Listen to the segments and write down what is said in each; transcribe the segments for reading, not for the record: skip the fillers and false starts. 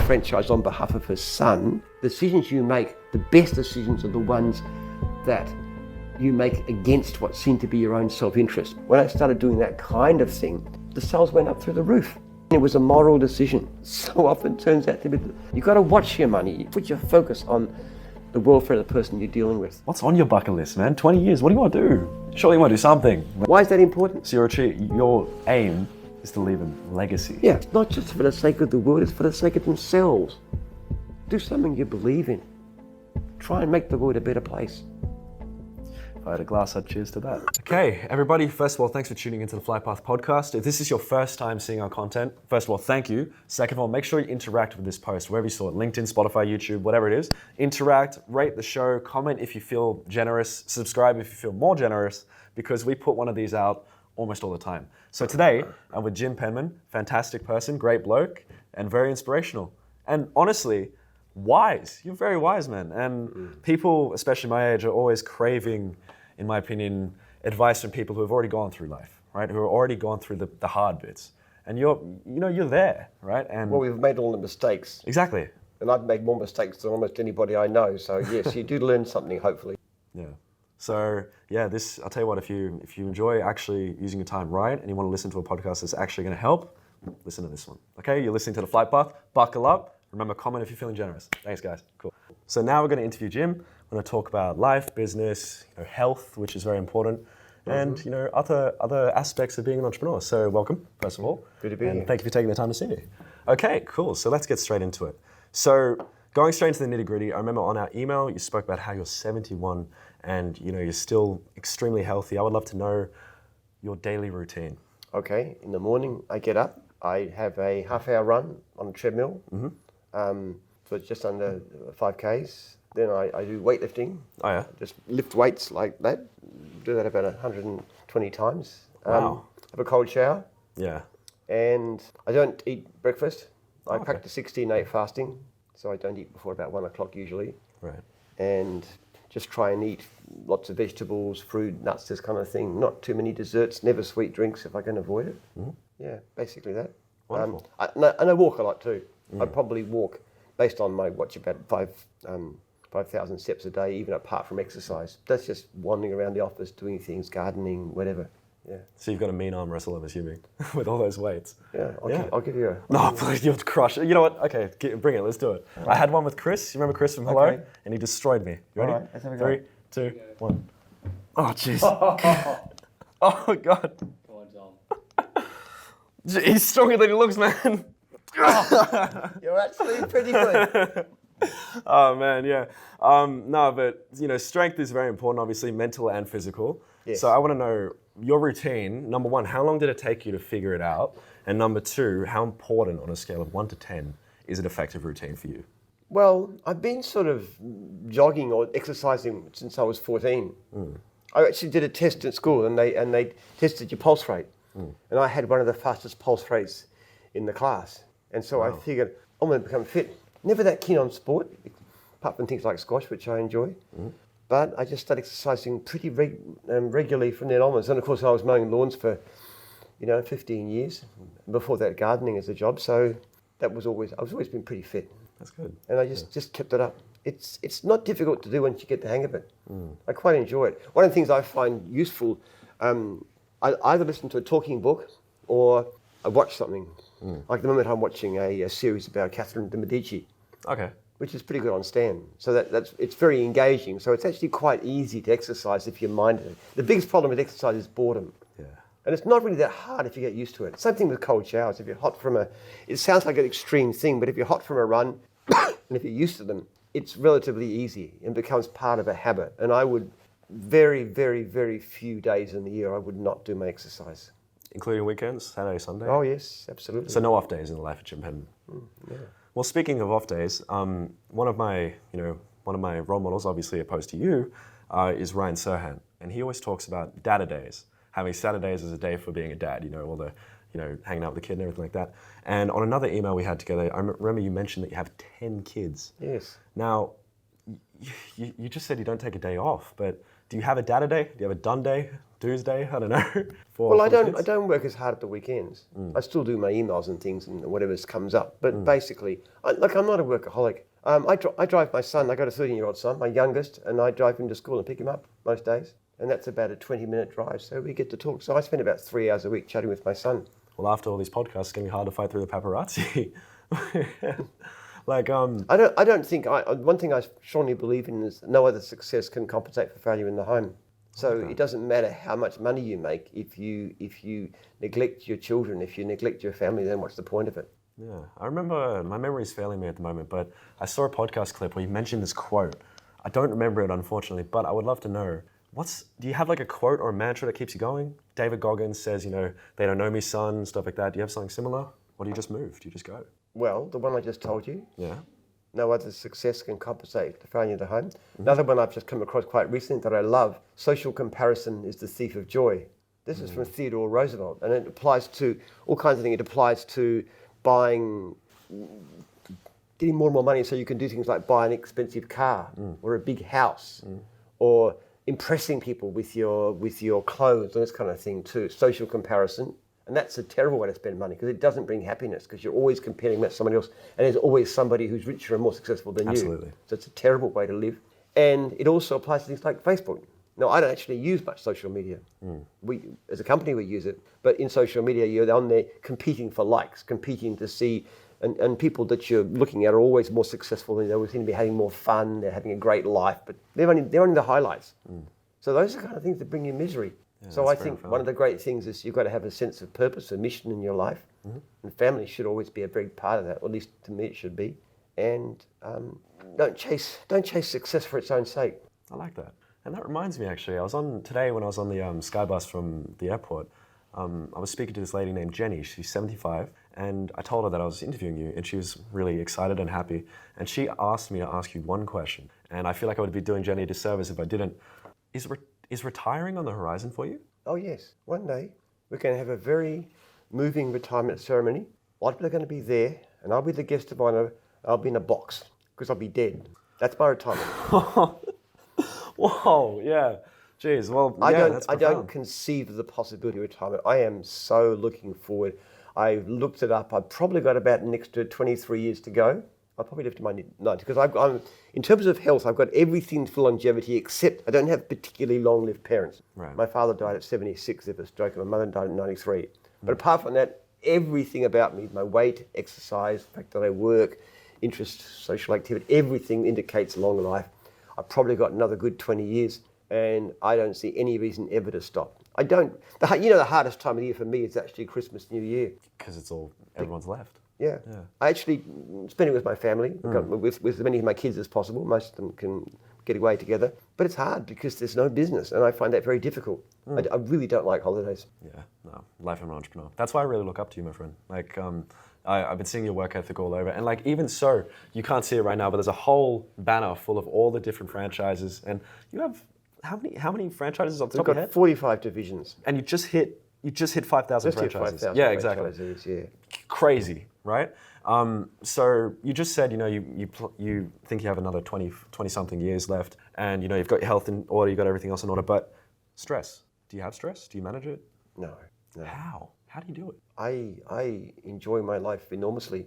franchise on behalf of his son. The decisions you make, the best decisions are the ones that you make against what seemed to be your own self-interest. When I started doing that kind of thing, the sales went up through the roof. It was a moral decision. So often it turns out to be, you've got to watch your money. You put your focus on the welfare of the person you're dealing with. What's on your bucket list, man? 20 years, what do you want to do? Surely you want to do something. Why is that important? So your aim is to leave a legacy. Yeah, it's not just for the sake of the world, it's for the sake of themselves. Do something you believe in. Try and make the world a better place. If I had a glass, I'd cheers to that. Okay, everybody, first of all, thanks for tuning into the Flight Path podcast. If this is your first time seeing our content, first of all, thank you. Second of all, make sure you interact with this post, wherever you saw it, LinkedIn, Spotify, YouTube, whatever it is. Interact, rate the show, comment if you feel generous, subscribe if you feel more generous, because we put one of these out almost all the time. So today, I'm with Jim Penman, fantastic person, great bloke, and very inspirational. And honestly, wise. You're very wise, man. And people, especially my age, are always craving, in my opinion, advice from people who have already gone through life, right? Who have already gone through the hard bits. And you're there, right? And well, we've made all the mistakes. Exactly. And I've made more mistakes than almost anybody I know. So yes, you do learn something, hopefully. Yeah. So yeah, I'll tell you what, if you enjoy actually using your time right and you want to listen to a podcast that's actually going to help, listen to this one. Okay, you're listening to The Flight Path, buckle up. Remember, comment if you're feeling generous. Thanks, guys. Cool. So now we're going to interview Jim. We're going to talk about life, business, health, which is very important, and other aspects of being an entrepreneur. So welcome, first of all. Good to be here. Thank you for taking the time to see me. Okay, cool. So let's get straight into it. So going straight into the nitty-gritty, I remember on our email you spoke about how you're 71 and you're still extremely healthy. I would love to know your daily routine. Okay, in the morning I get up. I have a half-hour run on a treadmill. So it's just under 5Ks. Then I do weightlifting. Oh yeah? Just lift weights like that. Do that about 120 times. Wow. Have a cold shower. Yeah. And I don't eat breakfast. I practice 16-8 fasting, so I don't eat before about 1 o'clock usually. Right. And just try and eat lots of vegetables, fruit, nuts, this kind of thing. Not too many desserts, never sweet drinks if I can avoid it. Yeah, basically that. Wonderful. And I walk a lot too. I probably walk based on my watch about 5,000 steps a day, even apart from exercise. That's just wandering around the office, doing things, gardening, whatever. Yeah. So you've got a mean arm wrestle, I'm assuming, with all those weights. Yeah, I'll give you a... No, please, you'll crush it. You know what? Okay, bring it. Let's do it. Right. I had one with Chris. You remember Chris from Hello? Okay. And he destroyed me. You ready? All right, let's have a go. 3, 2, 1. Oh, jeez. Oh, God. Come on, Tom. He's stronger than he looks, man. You're actually pretty good. Oh, man, yeah. No, but, strength is very important, obviously, mental and physical. Yes. So I want to know your routine. Number one, how long did it take you to figure it out? And number two, how important on a scale of 1 to 10 is an effective routine for you? Well, I've been sort of jogging or exercising since I was 14. I actually did a test at school and they tested your pulse rate. And I had one of the fastest pulse rates in the class. And so I figured, I'm going to become fit. Never that keen on sport, apart from things like squash, which I enjoy. But I just started exercising pretty regularly from then onwards. And of course, I was mowing lawns for, 15 years. Before that, gardening as a job. So I've always been pretty fit. That's good. And I just kept it up. It's not difficult to do once you get the hang of it. I quite enjoy it. One of the things I find useful, I either listen to a talking book or I watch something. Like the moment I'm watching a series about Catherine de Medici. Okay. Which is pretty good on Stan. So it's very engaging. So it's actually quite easy to exercise if you're minded. The biggest problem with exercise is boredom. Yeah. And it's not really that hard if you get used to it. Same thing with cold showers. If you're hot it sounds like an extreme thing, but if you're hot from a run, and if you're used to them, it's relatively easy and becomes part of a habit. And I would, very, very, very few days in the year, I would not do my exercise. Including weekends, Saturday, Sunday? Oh yes, absolutely. So no off days in the life of Jim Penman. Yeah. Well, speaking of off days, one of my role models, obviously opposed to you, is Ryan Serhant, and he always talks about dada days, having Saturdays as a day for being a dad. All the, hanging out with the kid and everything like that. And on another email we had together, I remember you mentioned that you have 10 kids. Yes. Now, you just said you don't take a day off, but do you have a dada day? Do you have a done day? Tuesday? I don't know. Well, I don't work as hard at the weekends. I still do my emails and things and whatever comes up. But basically, I'm not a workaholic. I drive my son. I got a 13-year-old son, my youngest, and I drive him to school and pick him up most days. And that's about a 20-minute drive, so we get to talk. So I spend about 3 hours a week chatting with my son. Well, after all these podcasts, it's going to be hard to fight through the paparazzi. I don't think, one thing I strongly believe in is no other success can compensate for failure in the home. So it doesn't matter how much money you make if you neglect your children, if you neglect your family, then what's the point of it? Yeah, I remember, my memory is failing me at the moment, but I saw a podcast clip where you mentioned this quote. I don't remember it, unfortunately, but I would love to know. Do you have like a quote or a mantra that keeps you going? David Goggins says, they don't know me, son, stuff like that. Do you have something similar? Or do you just move? Do you just go? Well, the one I just told you. Yeah. No other success can compensate the failure of the home. Another one I've just come across quite recently that I love, social comparison is the thief of joy. This is from Theodore Roosevelt, and it applies to all kinds of things. It applies to getting more and more money so you can do things like buy an expensive car or a big house or impressing people with your clothes and this kind of thing too. Social comparison. And that's a terrible way to spend money because it doesn't bring happiness because you're always comparing with somebody else and there's always somebody who's richer and more successful than Absolutely. you. So it's a terrible way to live. And it also applies to things like Facebook. Now, I don't actually use much social media. We, as a company, we use it. But in social media, you're on there competing for likes, competing to see, and people that you're looking at are always more successful. They always seem to be having more fun. They're having a great life, but they're only the highlights. So those are the kind of things that bring you misery. Yeah, so I think one of the great things is you've got to have a sense of purpose, a mission in your life. And family should always be a big part of that, or at least to me it should be. And don't chase success for its own sake. I like that. And that reminds me actually, today when I was on the Skybus from the airport, I was speaking to this lady named Jenny. She's 75, and I told her that I was interviewing you, and she was really excited and happy. And she asked me to ask you one question, and I feel like I would be doing Jenny a disservice if I didn't. Is retiring on the horizon for you? Oh yes, one day we're going to have a very moving retirement ceremony. A lot of people are going to be there, and I'll be the guest of honor. I'll be in a box because I'll be dead. That's my retirement. Whoa, yeah. Jeez, well, I don't conceive of the possibility of retirement. I am so looking forward. I've looked it up. I've probably got about an extra 23 years to go. I'll probably live to my 90 because I'm, in terms of health, I've got everything for longevity except I don't have particularly long-lived parents. Right. My father died at 76 of a stroke and my mother died at 93. But apart from that, everything about me, my weight, exercise, the fact that I work, interest, social activity, everything indicates long life. I've probably got another good 20 years and I don't see any reason ever to stop. I don't, the hardest time of the year for me is actually Christmas, New Year. Because everyone's left. Yeah. I actually spend it with my family, with as many of my kids as possible. Most of them can get away together. But it's hard because there's no business, and I find that very difficult. I really don't like holidays. Yeah, no, life of an entrepreneur. That's why I really look up to you, my friend. Like, I've been seeing your work ethic all over. And like, even so, you can't see it right now, but there's a whole banner full of all the different franchises. And you have, how many franchises off the top of your head? We've got 45 divisions. And you just hit 5,000 franchises. Hit 5,000 yeah, exactly. Yeah. Crazy, right? So you just said, you think you have another 20 something years left, and you've got your health in order, you've got everything else in order, but stress. Do you have stress? Do you manage it? No. How? How do you do it? I enjoy my life enormously.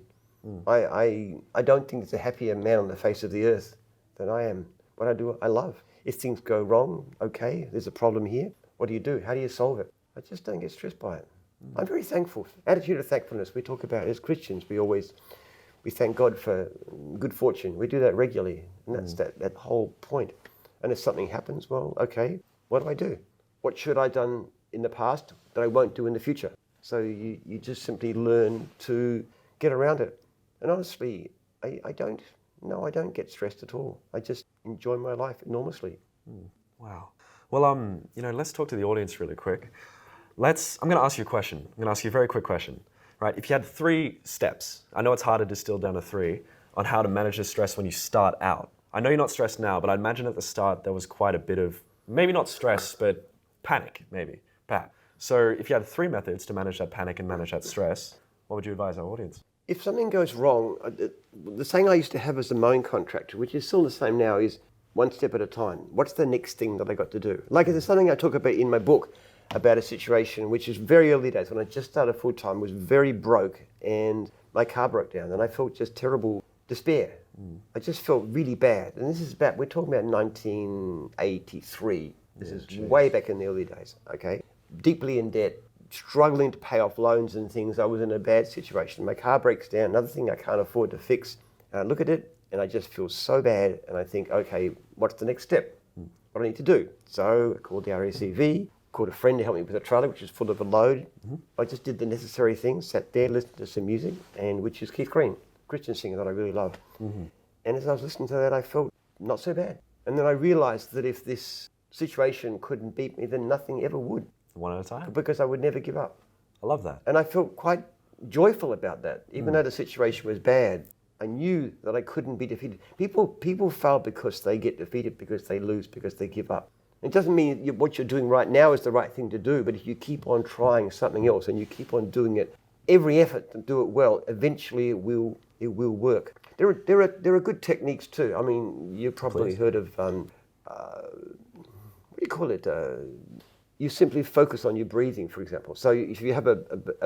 I don't think there's a happier man on the face of the earth than I am. What I do, I love. If things go wrong, okay, there's a problem here. What do you do? How do you solve it? I just don't get stressed by it. I'm very thankful. Attitude of thankfulness. We talk about as Christians. We thank God for good fortune. We do that regularly, and that's that whole point. And if something happens, well, okay, what do I do? What should I have done in the past that I won't do in the future? So you just simply learn to get around it. And honestly, I don't get stressed at all. I just enjoy my life enormously. Wow. Well, let's talk to the audience really quick. I'm going to ask you a question. I'm going to ask you a very quick question. Right? If you had 3 steps, I know it's hard to distill down to 3, on how to manage the stress when you start out. I know you're not stressed now, but I imagine at the start there was quite a bit of, maybe not stress, but panic, maybe, perhaps. So if you had 3 methods to manage that panic and manage that stress, what would you advise our audience? If something goes wrong, the saying I used to have as a mowing contractor, which is still the same now, is one step at a time. What's the next thing that I got to do? Like there's something I talk about in my book about a situation which is very early days when I just started full time, was very broke, and my car broke down, and I felt just terrible despair. I just felt really bad. And this is about, we're talking about 1983. This is way back in the early days, okay? Deeply in debt, struggling to pay off loans and things. I was in a bad situation. My car breaks down, another thing I can't afford to fix. And I look at it and I just feel so bad, and I think, okay, what's the next step? What do I need to do? So I called the RACV, called a friend to help me with a trailer, which is full of a load. I just did the necessary things, sat there, listened to some music, and which is Keith Green, Christian singer that I really love. And as I was listening to that, I felt not so bad. And then I realized that if this situation couldn't beat me, then nothing ever would. One at a time. Because I would never give up. I love that. And I felt quite joyful about that. Even though the situation was bad, I knew that I couldn't be defeated. People fail because they get defeated, because they lose, because they give up. It doesn't mean what you're doing right now is the right thing to do, but if you keep on trying something else and you keep on doing it, every effort to do it well, eventually it will work. There are good techniques too. I mean, you've probably heard of what do you call it? You simply focus on your breathing, for example. So if you have a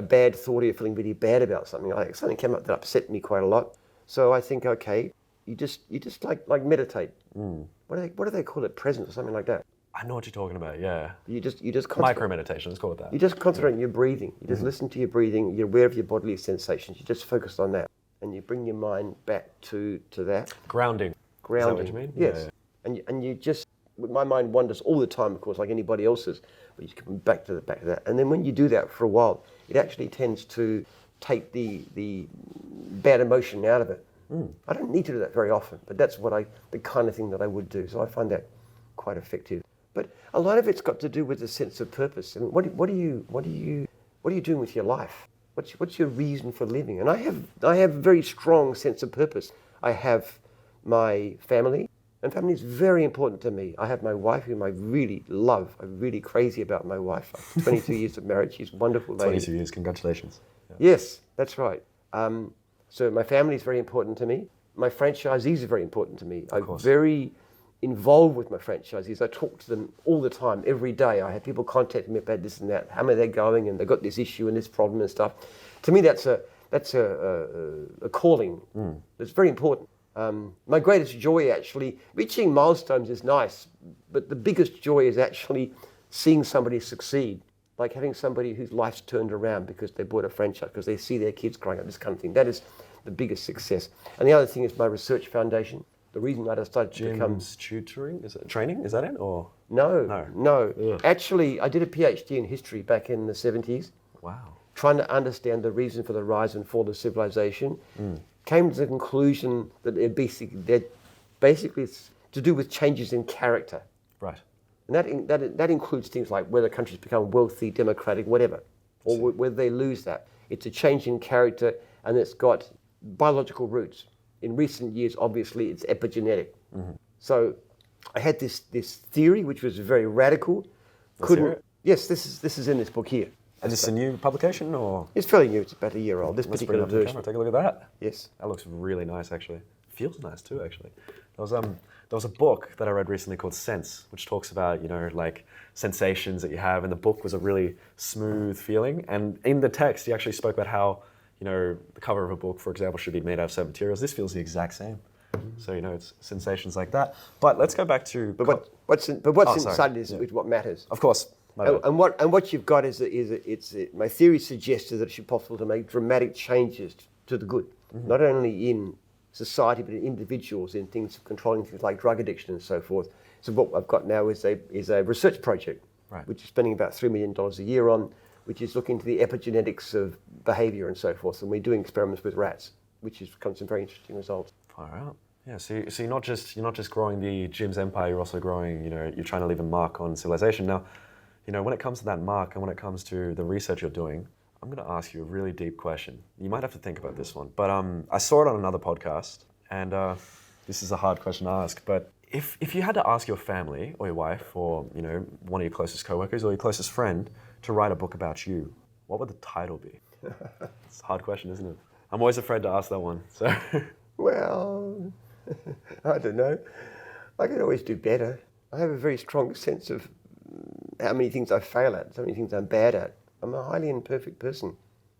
bad thought or you're feeling really bad about something, like something came up that upset me quite a lot. So I think, okay, you just like meditate. What do they call it? Presence or something like that. I know what you're talking about, yeah. You just Micro meditation, let's call it that. You just concentrate on your breathing. You just listen to your breathing. You're aware of your bodily sensations. You just focus on that, and you bring your mind back to that. Grounding. Is that what you mean? Yes. Yeah. And you just, my mind wanders all the time, of course, like anybody else's, but you come back to that. And then when you do that for a while, it actually tends to take the bad emotion out of it. I don't need to do that very often, but that's the kind of thing that I would do. So I find that quite effective. But a lot of it's got to do with a sense of purpose. I mean, what are you doing with your life? What's your reason for living? And I have a very strong sense of purpose. I have my family, and family is very important to me. I have my wife, whom I really love. I'm really crazy about my wife. 22 years of marriage. She's a wonderful lady. 22 years, congratulations. Yeah. Yes, that's right. So my family is very important to me. My franchisees are very important to me. I'm very involved with my franchisees. I talk to them all the time, every day. I have people contact me about this and that. How are they going? And they've got this issue and this problem and stuff. To me, that's a calling. It's very important. My greatest joy, actually, reaching milestones is nice, but the biggest joy is actually seeing somebody succeed. Like having somebody whose life's turned around because they bought a franchise, because they see their kids growing up, this kind of thing. That is the biggest success. And the other thing is my research foundation. The reason I decided to become... tutoring? Is it training? Is that it? Or No. Ugh. Actually, I did a PhD in history back in the 70s. Wow. Trying to understand the reason for the rise and fall of civilization. Came to the conclusion that they're basically it's to do with changes in character. Right. And that includes things like whether countries become wealthy, democratic, whatever, or whether they lose that. It's a change in character, and it's got biological roots. In recent years, obviously, it's epigenetic. So I had this theory, which was very radical. Yes, this is in this book here. Is this a new publication, or? It's fairly new. It's about a year old. This Let's particular bring it up to the version. camera. Take a look at that. Yes. That looks really nice, actually. Feels nice too, actually. There was a book that I read recently called Sense, which talks about, like sensations that you have, and the book was a really smooth feeling. And in the text, he actually spoke about how, the cover of a book, for example, should be made out of certain materials. This feels the exact same. So, it's sensations like that. But let's go back to... But what's inside is what matters. Of course. And what you've got is my theory suggested that it should be possible to make dramatic changes to the good, not only in society but in individuals, in things controlling things like drug addiction and so forth. So what I've got now is a research project, which is spending about $3 million a year on, which is looking into the epigenetics of behaviour and so forth. And we're doing experiments with rats, which has come some very interesting results. Far out. Yeah, so you're not just growing the Jim's empire, you're also growing, you're trying to leave a mark on civilization. Now, when it comes to that mark and when it comes to the research you're doing, I'm going to ask you a really deep question. You might have to think about this one, but I saw it on another podcast, and this is a hard question to ask, but if you had to ask your family or your wife or, one of your closest coworkers or your closest friend to write a book about you, what would the title be? It's a hard question, isn't it? I'm always afraid to ask that one, so... Well, I don't know. I could always do better. I have a very strong sense of how many things I fail at, so many things I'm bad at. I'm a highly imperfect person.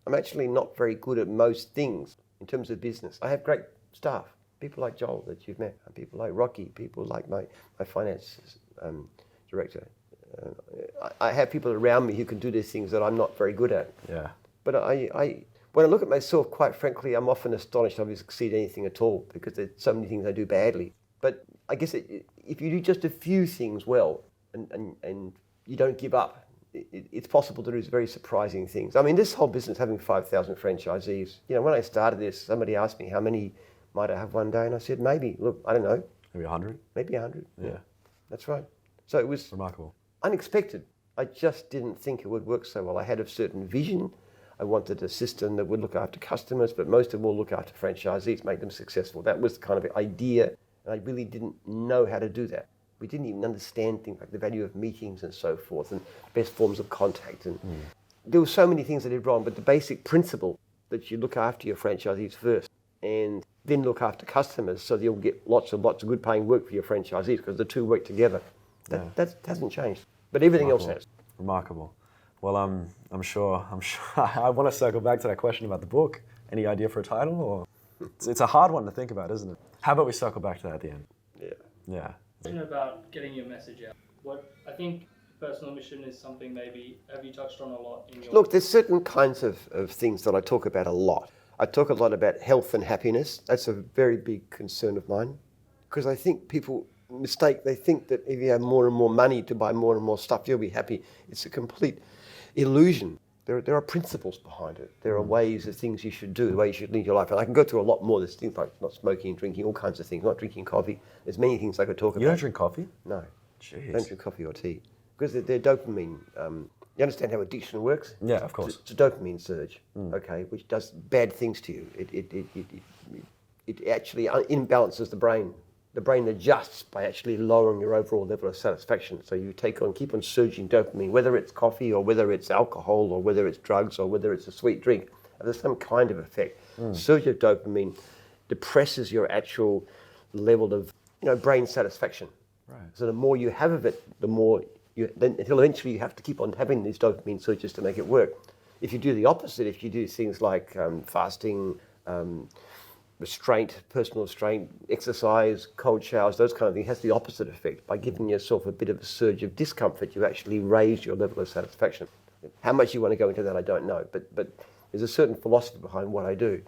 I'm actually not very good at most things in terms of business. I have great staff, people like Joel that you've met, people like Rocky, people like my finance director. I have people around me who can do these things that I'm not very good at. Yeah. But when I look at myself, quite frankly, I'm often astonished I succeed at anything at all because there's so many things I do badly. But I guess if you do just a few things well and you don't give up, it's possible to do very surprising things. I mean, this whole business, having 5,000 franchisees, when I started this, somebody asked me how many might I have one day, and I said, maybe, look, I don't know. Maybe 100? Maybe 100. Yeah. That's right. So it was Remarkable. unexpected. I just didn't think it would work so well. I had a certain vision. I wanted a system that would look after customers, but most of all look after franchisees, make them successful. That was the kind of idea, and I really didn't know how to do that. We didn't even understand things like the value of meetings and so forth, and best forms of contact. And there were so many things I did wrong, but the basic principle that you look after your franchisees first, and then look after customers, so that you'll get lots of good paying work for your franchisees, because the two work together. That hasn't changed, but everything else has. Remarkable. Well, I'm sure. I want to circle back to that question about the book. Any idea for a title? Or it's a hard one to think about, isn't it? How about we circle back to that at the end? Yeah. About getting your message out. What I think personal mission is something maybe have you touched on a lot in your... Look, there's certain kinds of things that I talk about a lot. I talk a lot about health and happiness. That's a very big concern of mine, because I think people they think that if you have more and more money to buy more and more stuff, you'll be happy. It's a complete illusion. There are principles behind it. There are ways of things you should do, the way you should lead your life. And I can go through a lot more. There's things like not smoking and drinking, all kinds of things, not drinking coffee. There's many things I could talk about. You don't drink coffee? No. Jeez. I don't drink coffee or tea. Because they're dopamine. You understand how addiction works? Yeah, of course. It's a dopamine surge, okay, which does bad things to you. It actually imbalances the brain. The brain adjusts by actually lowering your overall level of satisfaction. So you keep on surging dopamine, whether it's coffee or whether it's alcohol or whether it's drugs or whether it's a sweet drink. There's some kind of effect. Surge of dopamine depresses your actual level of brain satisfaction. Right. So the more you have of it, the more until eventually you have to keep on having these dopamine surges to make it work. If you do the opposite, if you do things like fasting, restraint, personal restraint, exercise, cold showers, those kind of things, has the opposite effect. By giving yourself a bit of a surge of discomfort, you actually raise your level of satisfaction. How much you want to go into that, I don't know, but there's a certain philosophy behind what I do.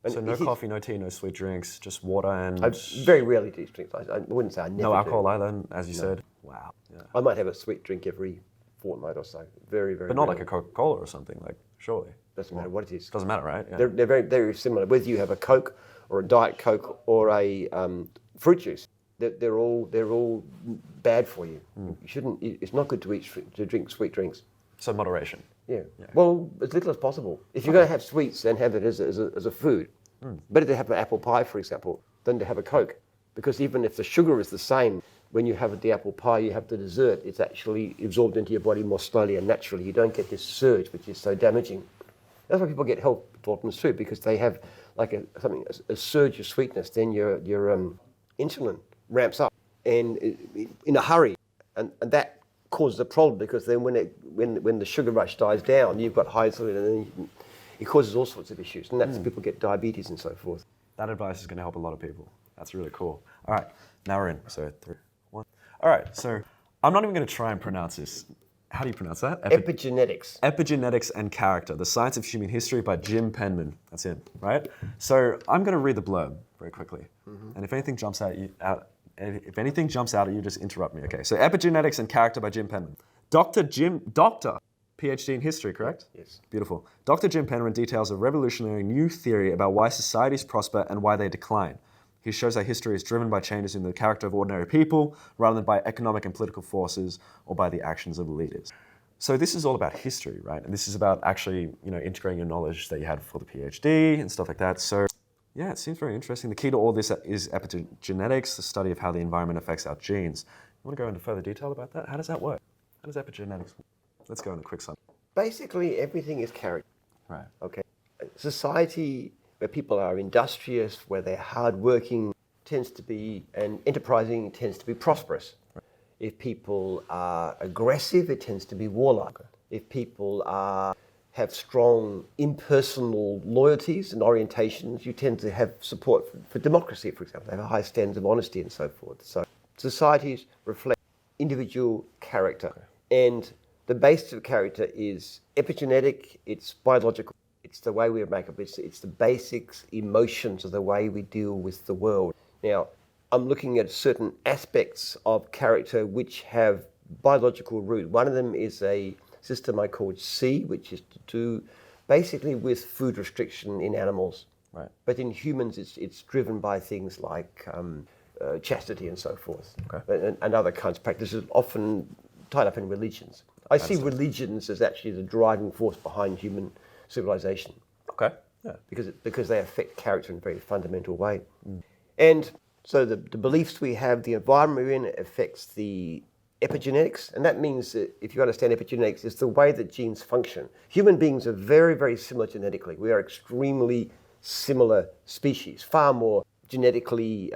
And so no coffee, no tea, no sweet drinks, just water and... I very rarely do drinks. I wouldn't say I never No alcohol do. either, as you said. Wow. Yeah. I might have a sweet drink every fortnight or so. Very, very But not rarely. like a Coca-Cola or something, like, surely. Doesn't matter what it is. Doesn't matter, right? Yeah. They're very, very similar. Whether you have a Coke or a Diet Coke or a fruit juice, they're all bad for you. You shouldn't. It's not good to drink sweet drinks. So moderation. Yeah. Well, as little as possible. If you're going to have sweets, then have it as a food. Better to have an apple pie, for example, than to have a Coke, because even if the sugar is the same, when you have the apple pie, you have the dessert. It's actually absorbed into your body more slowly and naturally. You don't get this surge, which is so damaging. That's why people get health problems too, because they have like a surge of sweetness. Then your insulin ramps up and in a hurry, and that causes a problem, because then when the sugar rush dies down, you've got high insulin, and then it causes all sorts of issues, and that's people get diabetes and so forth. That advice is going to help a lot of people. That's really cool. All right, now we're in. So 3, 1. All right, so I'm not even going to try and pronounce this. How do you pronounce that? Epigenetics. Epigenetics and Character, The Science of Human History by Jim Penman. That's it, right? So I'm going to read the blurb very quickly. And if anything jumps out at you, just interrupt me, okay? So Epigenetics and Character by Jim Penman. Doctor, PhD in history, correct? Yes. Beautiful. Dr. Jim Penman details a revolutionary new theory about why societies prosper and why they decline. He shows how history is driven by changes in the character of ordinary people rather than by economic and political forces or by the actions of leaders. So this is all about history, right? And this is about actually, integrating your knowledge that you had for the PhD and stuff like that. So yeah, it seems very interesting. The key to all this is epigenetics, the study of how the environment affects our genes. You want to go into further detail about that? How does that work? How does epigenetics work? Let's go into a quick summary. Basically, everything is character. Right. Okay. Society where people are industrious, where they're hardworking, tends to be, and enterprising tends to be prosperous. If people are aggressive, it tends to be warlike. If people have strong impersonal loyalties and orientations, you tend to have support for democracy, for example. They have high standards of honesty and so forth. So societies reflect individual character. And the basis of character is epigenetic, it's biological, it's the way we make up, it's the basics, emotions of the way we deal with the world. Now, I'm looking at certain aspects of character which have biological root. One of them is a system I call C, which is to do basically with food restriction in animals. Right. But in humans, it's driven by things like chastity and so forth, and other kinds of practices, often tied up in religions. I see religions as actually the driving force behind human civilization. Okay. Yeah. Because they affect character in a very fundamental way. And so the beliefs we have, the environment we're in, affects the epigenetics, and that means that if you understand epigenetics, it's the way that genes function. Human beings are very, very similar genetically. We are extremely similar species, far more genetically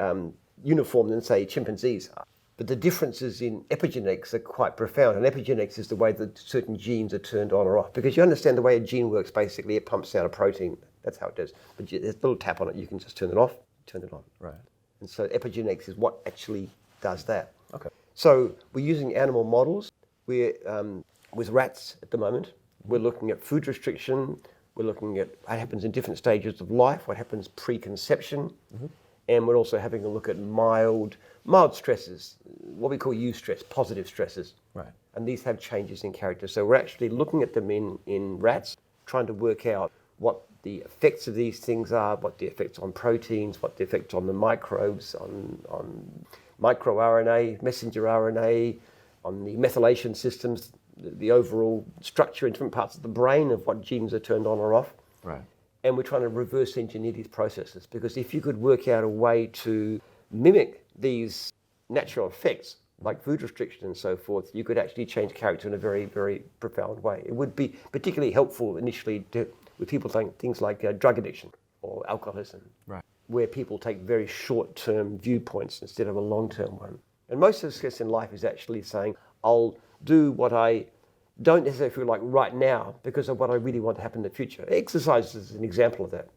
uniform than, say, chimpanzees are. But the differences in epigenetics are quite profound, and epigenetics is the way that certain genes are turned on or off. Because you understand the way a gene works, basically, it pumps out a protein. That's how it does. But there's a little tap on it, you can just turn it off, turn it on. Right. And so epigenetics is what actually does that. Okay. So we're using animal models. We're with rats at the moment. We're looking at food restriction. We're looking at what happens in different stages of life, what happens pre-conception. And we're also having a look at mild stresses, what we call eustress, positive stresses. Right. And these have changes in character. So we're actually looking at them in rats, trying to work out what the effects of these things are, what the effects on proteins, what the effects on the microbes, on microRNA, messenger RNA, on the methylation systems, the overall structure in different parts of the brain of what genes are turned on or off. Right. And we're trying to reverse engineer these processes, because if you could work out a way to mimic these natural effects, like food restriction and so forth, you could actually change character in a very, very profound way. It would be particularly helpful initially with people saying things like drug addiction or alcoholism, Right. where people take very short-term viewpoints instead of a long-term one. And most of the success in life is actually saying, I'll do what I don't necessarily feel like right now because of what I really want to happen in the future. Exercise is an example of that.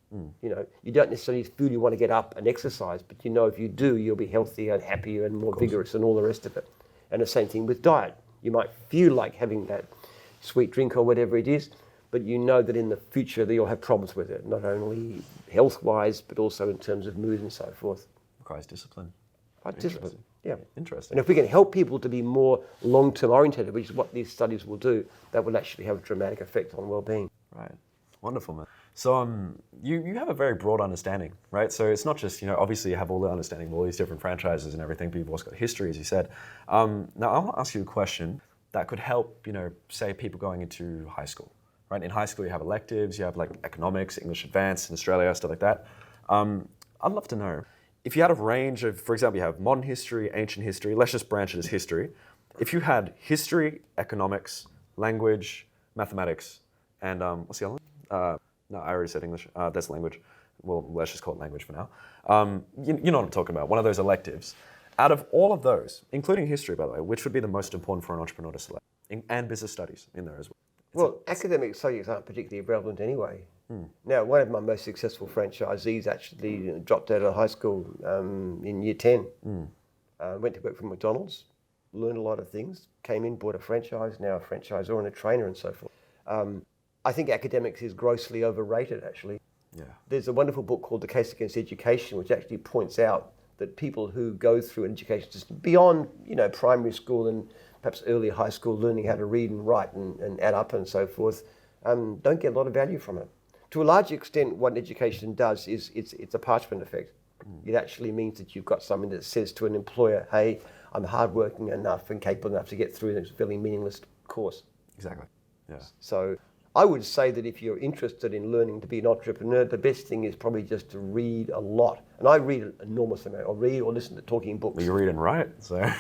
You know, you don't necessarily feel you want to get up and exercise, but you know if you do, you'll be healthier and happier and more vigorous and all the rest of it. And the same thing with diet. You might feel like having that sweet drink or whatever it is, but you know that in the future that you'll have problems with it, not only health-wise, but also in terms of mood and so forth. Requires discipline. Right, discipline, yeah. Interesting. And if we can help people to be more long-term oriented, which is what these studies will do, that will actually have a dramatic effect on well-being. Right. Wonderful, man. So you have a very broad understanding, right? So it's not just, obviously you have all the understanding of all these different franchises and everything, but you've also got history, as you said. Now I want to ask you a question that could help, say people going into high school, right? In high school you have electives, you have like economics, English advanced in Australia, stuff like that. I'd love to know, if you had a range of, for example, you have modern history, ancient history, let's just branch it as history. If you had history, economics, language, mathematics, and what's the other one? No, I already said English. That's language. Well, let's just call it language for now. You know what I'm talking about, one of those electives. Out of all of those, including history, by the way, which would be the most important for an entrepreneur to select? And business studies in there as well. Well, academic subjects aren't particularly relevant anyway. Now, one of my most successful franchisees actually dropped out of high school in year 10. Went to work for McDonald's, learned a lot of things, came in, bought a franchise, now a franchisor and a trainer and so forth. I think academics is grossly overrated, actually. Yeah. There's a wonderful book called The Case Against Education, which actually points out that people who go through an education system beyond, primary school and perhaps early high school, learning how to read and write and add up and so forth, don't get a lot of value from it. To a large extent, what education does is it's a parchment effect. It actually means that you've got something that says to an employer, hey, I'm hardworking enough and capable enough to get through this fairly meaningless course. Exactly. Yeah. So I would say that if you're interested in learning to be an entrepreneur, the best thing is probably just to read a lot. And I read an enormous amount. I'll read or listen to talking books. Well, you read and write, so.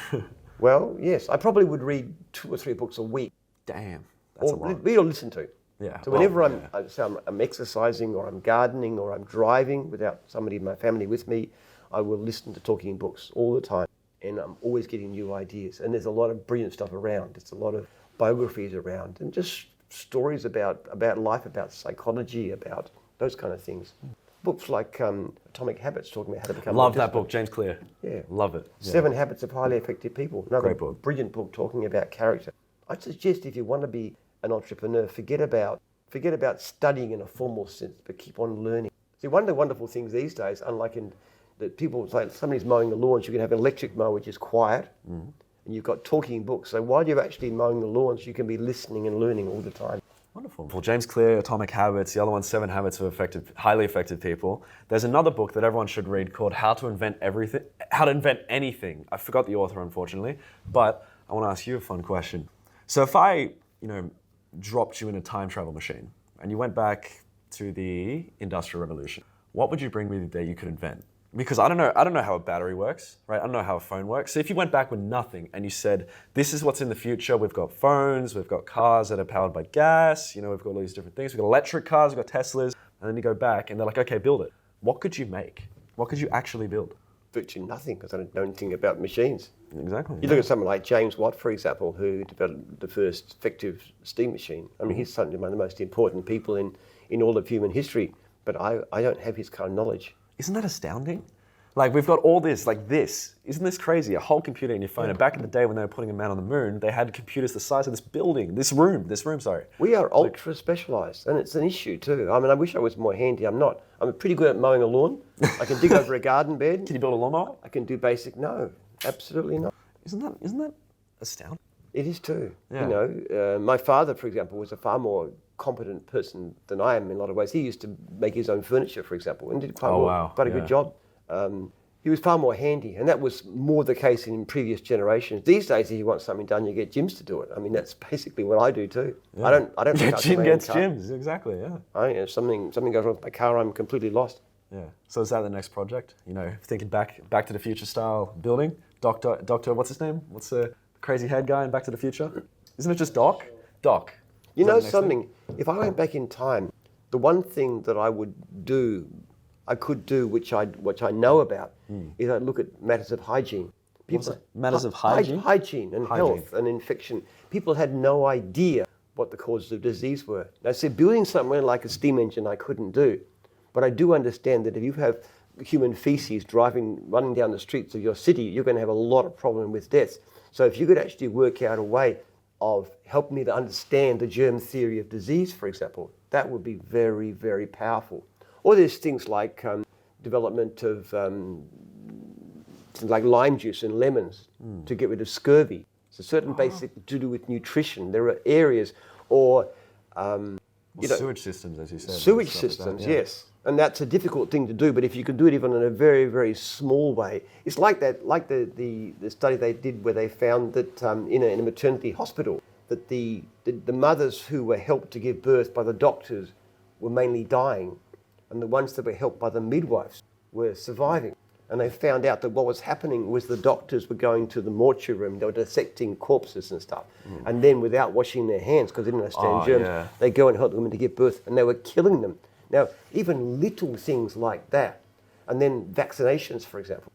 Well, yes. I probably would read 2 or 3 books a week. Damn, that's a lot. Read or listen to. Yeah. So whenever I'm exercising or I'm gardening or I'm driving without somebody in my family with me, I will listen to talking books all the time, and I'm always getting new ideas. And there's a lot of brilliant stuff around. There's a lot of biographies around, and just stories about life, about psychology, about those kind of things. Books like Atomic Habits, talking about how to become. Love that book, James Clear. Yeah, love it. Yeah. 7 Habits of Highly Effective People. Another Great book. Brilliant book talking about character. I'd suggest if you want to be an entrepreneur, forget about studying in a formal sense, but keep on learning. See, one of the wonderful things these days, unlike in that people say somebody's mowing the lawns, you can have an electric mower which is quiet, and you've got talking books. So while you're actually mowing the lawns, you can be listening and learning all the time. Wonderful. Well, James Clear, Atomic Habits, the other one's 7 Habits of Highly Effective People. There's another book that everyone should read called How to Invent Anything. I forgot the author, unfortunately, but I want to ask you a fun question. So if I, dropped you in a time travel machine and you went back to the Industrial Revolution, what would you bring with you that you could invent? Because I don't know how a battery works, right? I don't know how a phone works. So if you went back with nothing and you said, this is what's in the future, we've got phones, we've got cars that are powered by gas, we've got all these different things, we've got electric cars, we've got Teslas, and then you go back and they're like, okay, build it. What could you make? What could you actually build? Virtually nothing, because I don't know anything about machines. Exactly. You look at someone like James Watt, for example, who developed the first effective steam machine. I mean, he's certainly one of the most important people in all of human history, but I don't have his kind of knowledge. Isn't that astounding? Like, we've got all this, like this. Isn't this crazy? A whole computer in your phone. And back in the day when they were putting a man on the moon, they had computers the size of this building, this room, sorry. We are ultra specialised, and it's an issue too. I mean, I wish I was more handy. I'm not. I'm pretty good at mowing a lawn. I can dig over a garden bed. Can you build a lawnmower? I can do basic. No, absolutely not. Isn't that astounding? It is too. Yeah. My father, for example, was a far more competent person than I am in a lot of ways. He used to make his own furniture, for example, and did quite a good job. He was far more handy, and that was more the case in previous generations. These days, if you want something done, you get gyms to do it. I mean, that's basically what I do too. Yeah. I don't. Yeah, Jim gets gyms, exactly. Yeah. If something goes wrong with my car, I'm completely lost. Yeah. So is that the next project? Thinking back to the Future style building. Doctor, what's his name? What's the crazy head guy in Back to the Future? Isn't it just Doc? Doc. You know something? If I went back in time, the one thing that I could do, which I know about, is I look at matters of hygiene. Matters of hygiene? Hygiene and health and infection. People had no idea what the causes of disease were. Now, so building somewhere like a steam engine I couldn't do, but I do understand that if you have human feces running down the streets of your city, you're going to have a lot of problem with deaths. So if you could actually work out a way of helping me to understand the germ theory of disease, for example, that would be very, very powerful. Or there's things like development of things like lime juice and lemons to get rid of scurvy. So certain basic to do with nutrition. There are areas, or sewage systems, as you said. Sewage systems, yes. And that's a difficult thing to do, but if you can do it even in a very, very small way, it's like that, like the study they did where they found that in a maternity hospital, that the mothers who were helped to give birth by the doctors were mainly dying, and the ones that were helped by the midwives were surviving. And they found out that what was happening was the doctors were going to the mortuary room, they were dissecting corpses and stuff, and then without washing their hands, because they didn't understand germs, they go and help the women to give birth, and they were killing them. Now, even little things like that, and then vaccinations, for example,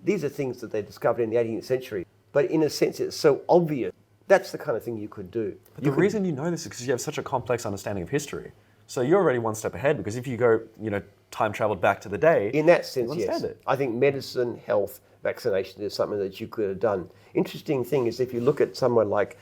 these are things that they discovered in the 18th century, but in a sense it's so obvious. That's the kind of thing you could do. But the reason you know this is because you have such a complex understanding of history. So you're already one step ahead, because if you go, time traveled back to the day, in that sense, you yes. it. I think medicine, health, vaccination is something that you could have done. Interesting thing is, if you look at somewhere like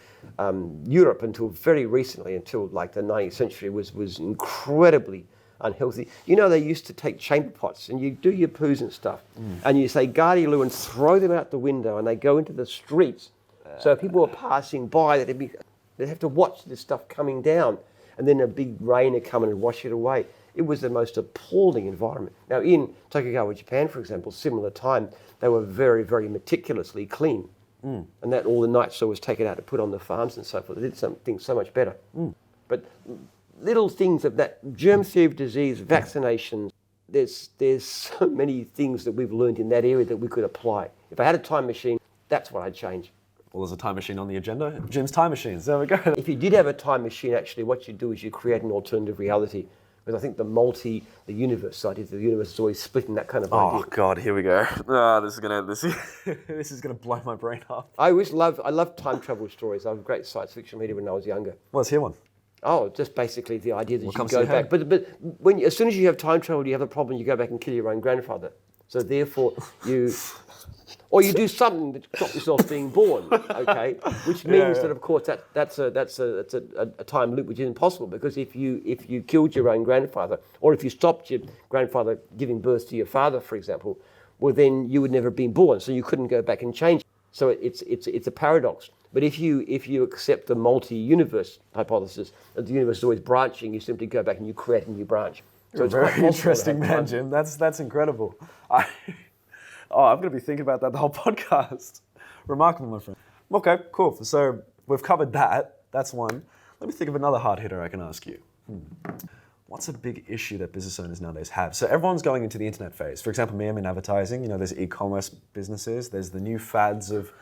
Europe, until very recently, until like the 19th century, was incredibly unhealthy. They used to take chamber pots and you do your poos and stuff, and you say "Guardy-loo" and throw them out the window, and they go into the streets. So if people were passing by, they'd have to watch this stuff coming down, and then a big rain would come in and wash it away. It was the most appalling environment. Now, in Tokugawa, Japan, for example, similar time, they were very, very meticulously clean. And that all the night soil was taken out to put on the farms and so forth. They did something so much better. But little things of that, germ theory of disease, vaccinations, there's so many things that we've learned in that area that we could apply. If I had a time machine, that's what I'd change. Well, there's a time machine on the agenda. Jim's time machines. There we go. If you did have a time machine, actually, what you do is you create an alternative reality Because I think the universe idea, the universe is always splitting that kind of Oh idea. God, here we go. Oh, this is gonna blow my brain up. I love time travel stories. I was a great science fiction reader when I was younger. Let's hear one. Oh, just basically the idea that you comes go to your back. But as soon as you have time travel, you have a problem. You go back and kill your own grandfather. So therefore, or you do something to stop yourself being born. Okay, which means that of course that's a time loop which is impossible, because if you killed your own grandfather, or if you stopped your grandfather giving birth to your father, for example, well then you would never have been born. So you couldn't go back and change. So it's a paradox. But if you accept the multi-universe hypothesis, that the universe is always branching, you simply go back and you create a new branch. So You're a very interesting man, Jim. That's incredible. I'm going to be thinking about that the whole podcast. Remarkable, my friend. Okay, cool. So we've covered that. That's one. Let me think of another hard hitter I can ask you. What's a big issue that business owners nowadays have? So everyone's going into the internet phase. For example, me, I'm in advertising. There's e-commerce businesses. There's the new fads of,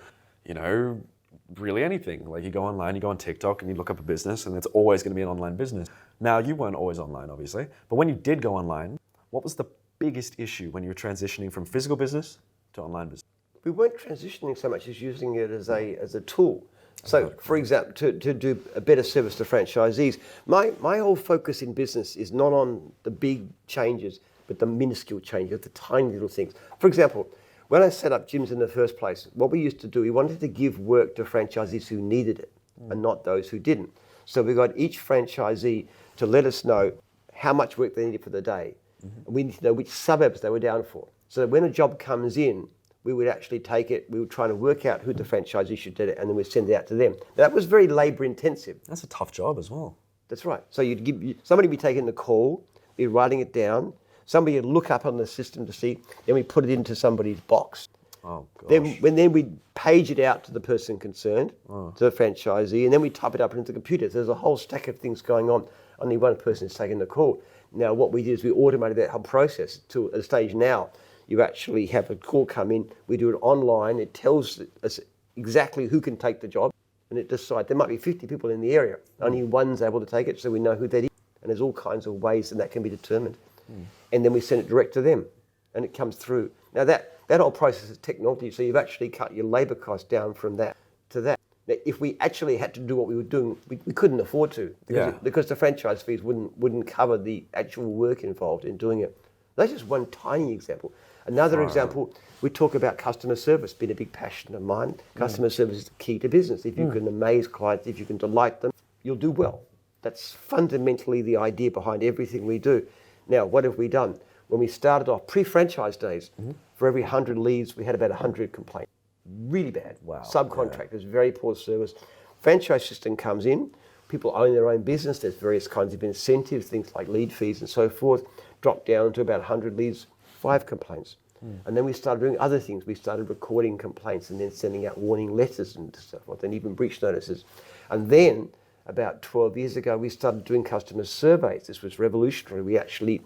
really anything. Like you go online, you go on TikTok and you look up a business and it's always going to be an online business. Now, you weren't always online, obviously. But when you did go online, what was the biggest issue when you were transitioning from physical business to online business? We weren't transitioning so much as using it as a tool. So, for example, to do a better service to franchisees, my whole focus in business is not on the big changes, but the minuscule changes, the tiny little things. For example, when I set up gyms in the first place, what we used to do, we wanted to give work to franchisees who needed it and not those who didn't. So we got each franchisee to let us know how much work they needed for the day. And we need to know which suburbs they were down for. So that when a job comes in, we would actually take it, we would try to work out who the franchisee should do it, and then we'd send it out to them. That was very labor intensive. That's a tough job as well. That's right. So somebody would be taking the call, be writing it down, somebody would look up on the system to see, then we put it into somebody's box. Oh, gosh. Then we'd page it out to the person concerned, to the franchisee, and then we type it up into the computer. So there's a whole stack of things going on. Only one person is taking the call. Now, what we did is we automated that whole process to a stage now. You actually have a call come in, we do it online, it tells us exactly who can take the job, and it decides there might be 50 people in the area. Only one's able to take it, so we know who that is. And there's all kinds of ways that can be determined. And then we send it direct to them, and it comes through. Now, that whole process is technology, so you've actually cut your labor cost down from that to that. Now, if we actually had to do what we were doing, we couldn't afford to, because the franchise fees wouldn't cover the actual work involved in doing it. That's just one tiny example. Another example, we talk about customer service being a big passion of mine. Customer service is the key to business. If you can amaze clients, if you can delight them, you'll do well. That's fundamentally the idea behind everything we do. Now, what have we done? When we started off pre-franchise days, for every 100 leads, we had about 100 complaints. Really bad. Wow. Subcontractors, very poor service. Franchise system comes in, people own their own business, there's various kinds of incentives, things like lead fees and so forth, drop down to about 100 leads, 5 complaints. And then we started doing other things. We started recording complaints and then sending out warning letters and so forth, and even breach notices. And then, about 12 years ago, we started doing customer surveys. This was revolutionary. We actually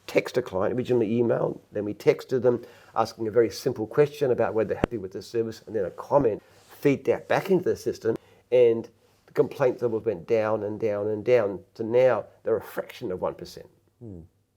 text a client, originally emailed, then we texted them, asking a very simple question about whether they're happy with the service, and then a comment, feed that back into the system, and the complaint levels went down and down and down to now they're a fraction of 1%.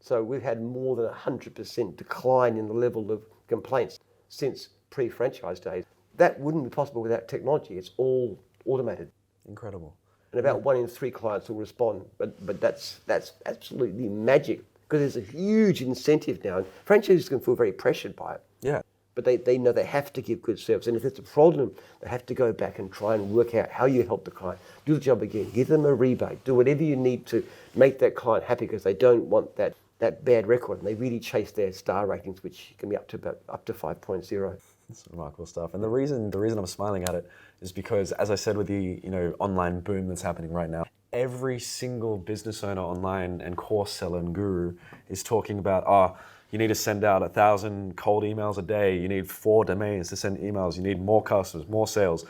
So we've had more than 100% decline in the level of complaints since pre-franchise days. That wouldn't be possible without technology. It's all automated. Incredible. And about 1 in 3 clients will respond. But that's absolutely magic, because there's a huge incentive now. And franchisees can feel very pressured by it. Yeah. But they know they have to give good service. And if it's a problem, they have to go back and try and work out how you help the client. Do the job again. Give them a rebate. Do whatever you need to make that client happy, because they don't want that bad record. And they really chase their star ratings, which can be up to 5.0. That's remarkable stuff. And the reason I'm smiling at it is because, as I said, with the online boom that's happening right now, every single business owner online and course seller and guru is talking about, you need to send out 1,000 cold emails a day. You need 4 domains to send emails. You need more customers, more sales.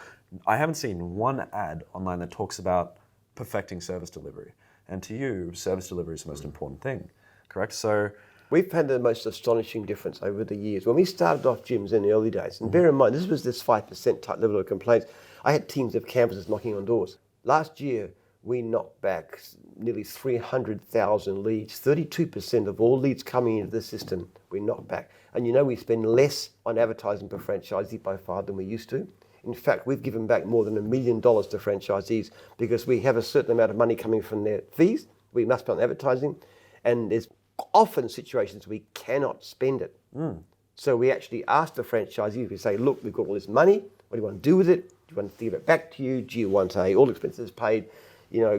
I haven't seen one ad online that talks about perfecting service delivery. And to you, service delivery is the most important thing, correct? So we've had the most astonishing difference over the years. When we started off gyms in the early days, and bear in mind, this 5% type level of complaints, I had teams of canvassers knocking on doors. Last year, we knock back nearly 300,000 leads. 32% of all leads coming into the system, we knock back. And we spend less on advertising per franchisee by far than we used to. In fact, we've given back more than $1 million to franchisees because we have a certain amount of money coming from their fees. We must spend on advertising. And there's often situations we cannot spend it. So we actually ask the franchisees, we say, look, we've got all this money. What do you want to do with it? Do you want to give it back to you? Do you want all expenses paid,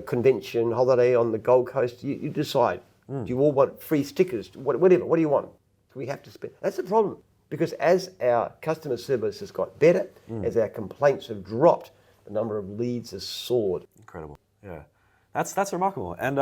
convention, holiday on the Gold Coast? You decide. Do you all want free stickers? Whatever. What do you want? So we have to spend. That's the problem. Because as our customer service has got better, as our complaints have dropped, the number of leads has soared. Incredible. Yeah. That's remarkable. And,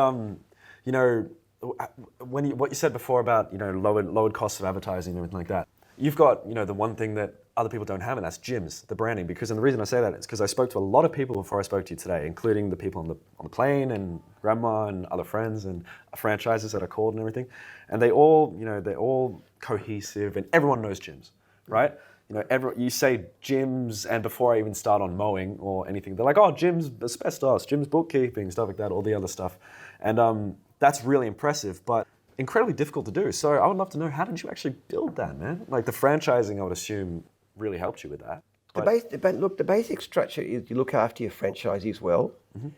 what you said before about, lowered costs of advertising and everything like that, you've got, the one thing that other people don't have, and that's gyms, the branding. Because, and the reason I say that is because I spoke to a lot of people before I spoke to you today, including the people on the plane and grandma and other friends and franchises that I called and everything. And they all, they're all cohesive and everyone knows gyms, right? You say gyms, and before I even start on mowing or anything, they're like, oh, gyms, asbestos, gyms, bookkeeping, stuff like that, all the other stuff. And that's really impressive, but incredibly difficult to do. So I would love to know, how did you actually build that, man? Like the franchising, I would assume, really helped you with that. The basic structure is you look after your franchisees well,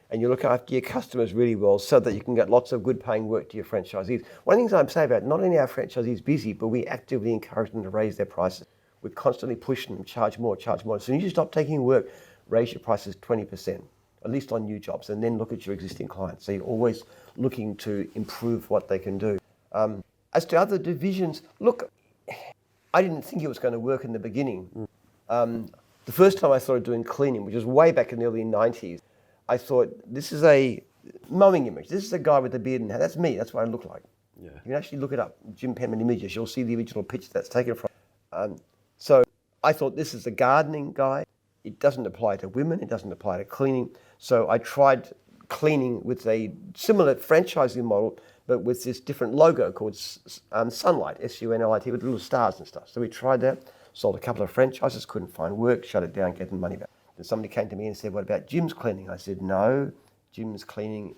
and you look after your customers really well so that you can get lots of good paying work to your franchisees. One of the things I'm saying about not only are franchisees busy, but we actively encourage them to raise their prices. We're constantly pushing them, charge more. As soon as you stop taking work, raise your prices 20%, at least on new jobs, and then look at your existing clients. So you're always looking to improve what they can do. As to other divisions, look, I didn't think it was going to work in the beginning. The first time I started doing cleaning, which was way back in the early 90s, I thought, this is a Mowing image. This is a guy with a beard and hair. That's me. That's what I look like. Yeah. You can actually look it up, Jim Penman images. You'll see the original picture that's taken from. So I thought, this is a gardening guy. It doesn't apply to women. It doesn't apply to cleaning. So I tried cleaning with a similar franchising model, but with this different logo called Sunlight, S-U-N-L-I-T, with little stars and stuff. So we tried that. Sold a couple of franchises, couldn't find work, shut it down, get the money back. Then somebody came to me and said, what about Jim's cleaning? I said, no, Jim's cleaning,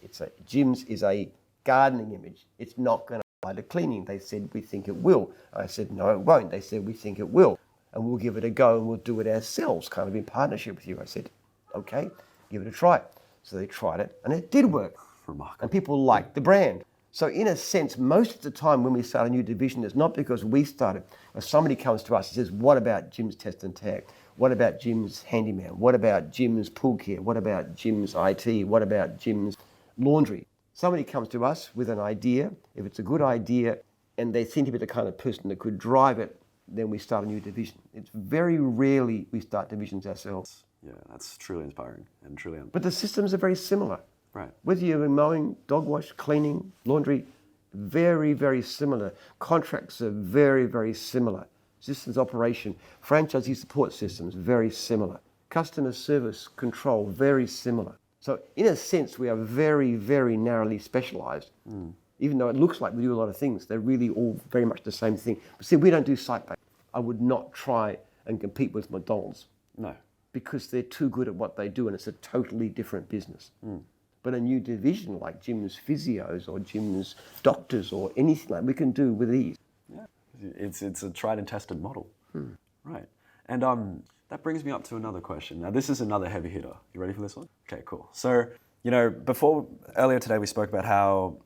Jim's is a gardening image. It's not going to apply to cleaning. They said, we think it will. I said, no, it won't. They said, we think it will. And we'll give it a go and we'll do it ourselves, kind of in partnership with you. I said, okay, give it a try. So they tried it and it did work. Remarkable. And people liked the brand. So in a sense, most of the time when we start a new division, it's not because we started. If somebody comes to us and says, what about Jim's Test and Tag? What about Jim's Handyman? What about Jim's Pool Care? What about Jim's IT? What about Jim's Laundry? Somebody comes to us with an idea. If it's a good idea and they seem to be the kind of person that could drive it, then we start a new division. It's very rarely we start divisions ourselves. Yeah, that's truly inspiring and truly. But the systems are very similar. Right. Whether you're mowing, dog wash, cleaning, laundry, very, very similar. Contracts are very, very similar. Systems operation, franchisee support systems, very similar. Customer service control, very similar. So in a sense, we are very, very narrowly specialized. Even though it looks like we do a lot of things, they're really all very much the same thing. But see, we don't do site-based. I would not try and compete with McDonald's. No. Because they're too good at what they do and it's a totally different business. But a new division like Jim's Physios or Jim's Doctors or anything like we can do with ease. Yeah, it's a tried and tested model. Right. And that brings me up to another question. Now this is another heavy hitter. You ready for this one? Okay, cool. So, earlier today we spoke about how,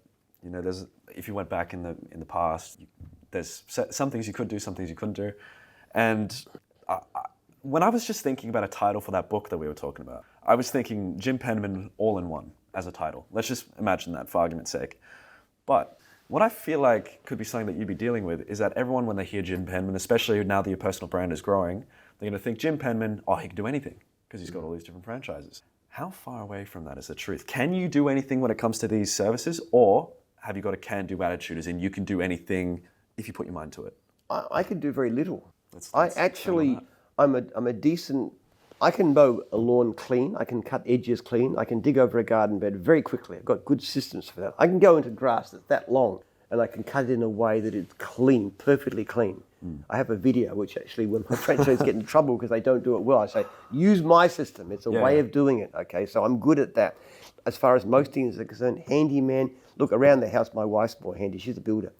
there's, if you went back in the past, there's some things you could do, some things you couldn't do. And when I was just thinking about a title for that book that we were talking about, I was thinking Jim Penman All-in-One as a title. Let's just imagine that for argument's sake. But what I feel like could be something that you'd be dealing with is that everyone, when they hear Jim Penman, especially now that your personal brand is growing, they're going to think Jim Penman, he can do anything because he's got all these different franchises. How far away from that is the truth? Can you do anything when it comes to these services, or have you got a can-do attitude, as in you can do anything if you put your mind to it? I can do very little. I'm a decent. I can mow a lawn clean, I can cut edges clean, I can dig over a garden bed very quickly. I've got good systems for that. I can go into grass that's that long and I can cut it in a way that it's clean, perfectly clean. I have a video which actually, when my franchisees get in trouble because they don't do it well, I say, use my system. It's a way of doing it, okay? So I'm good at that. As far as most things are concerned, handyman, look, around the house, my wife's more handy. She's a builder.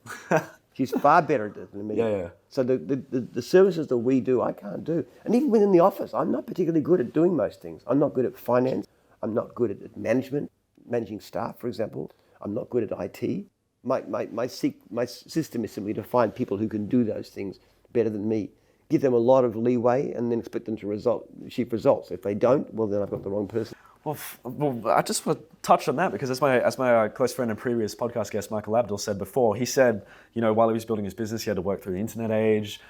She's far better at it than me. Yeah. So the services that we do, I can't do. And even within the office, I'm not particularly good at doing most things. I'm not good at finance. I'm not good at management, managing staff, for example. I'm not good at IT. My system is simply to find people who can do those things better than me. Give them a lot of leeway and then expect them to achieve results. If they don't, well, then I've got the wrong person. Well, I just want to touch on that because as my close friend and previous podcast guest, Michael Abdul, said before, he said, while he was building his business, he had to work through the internet age,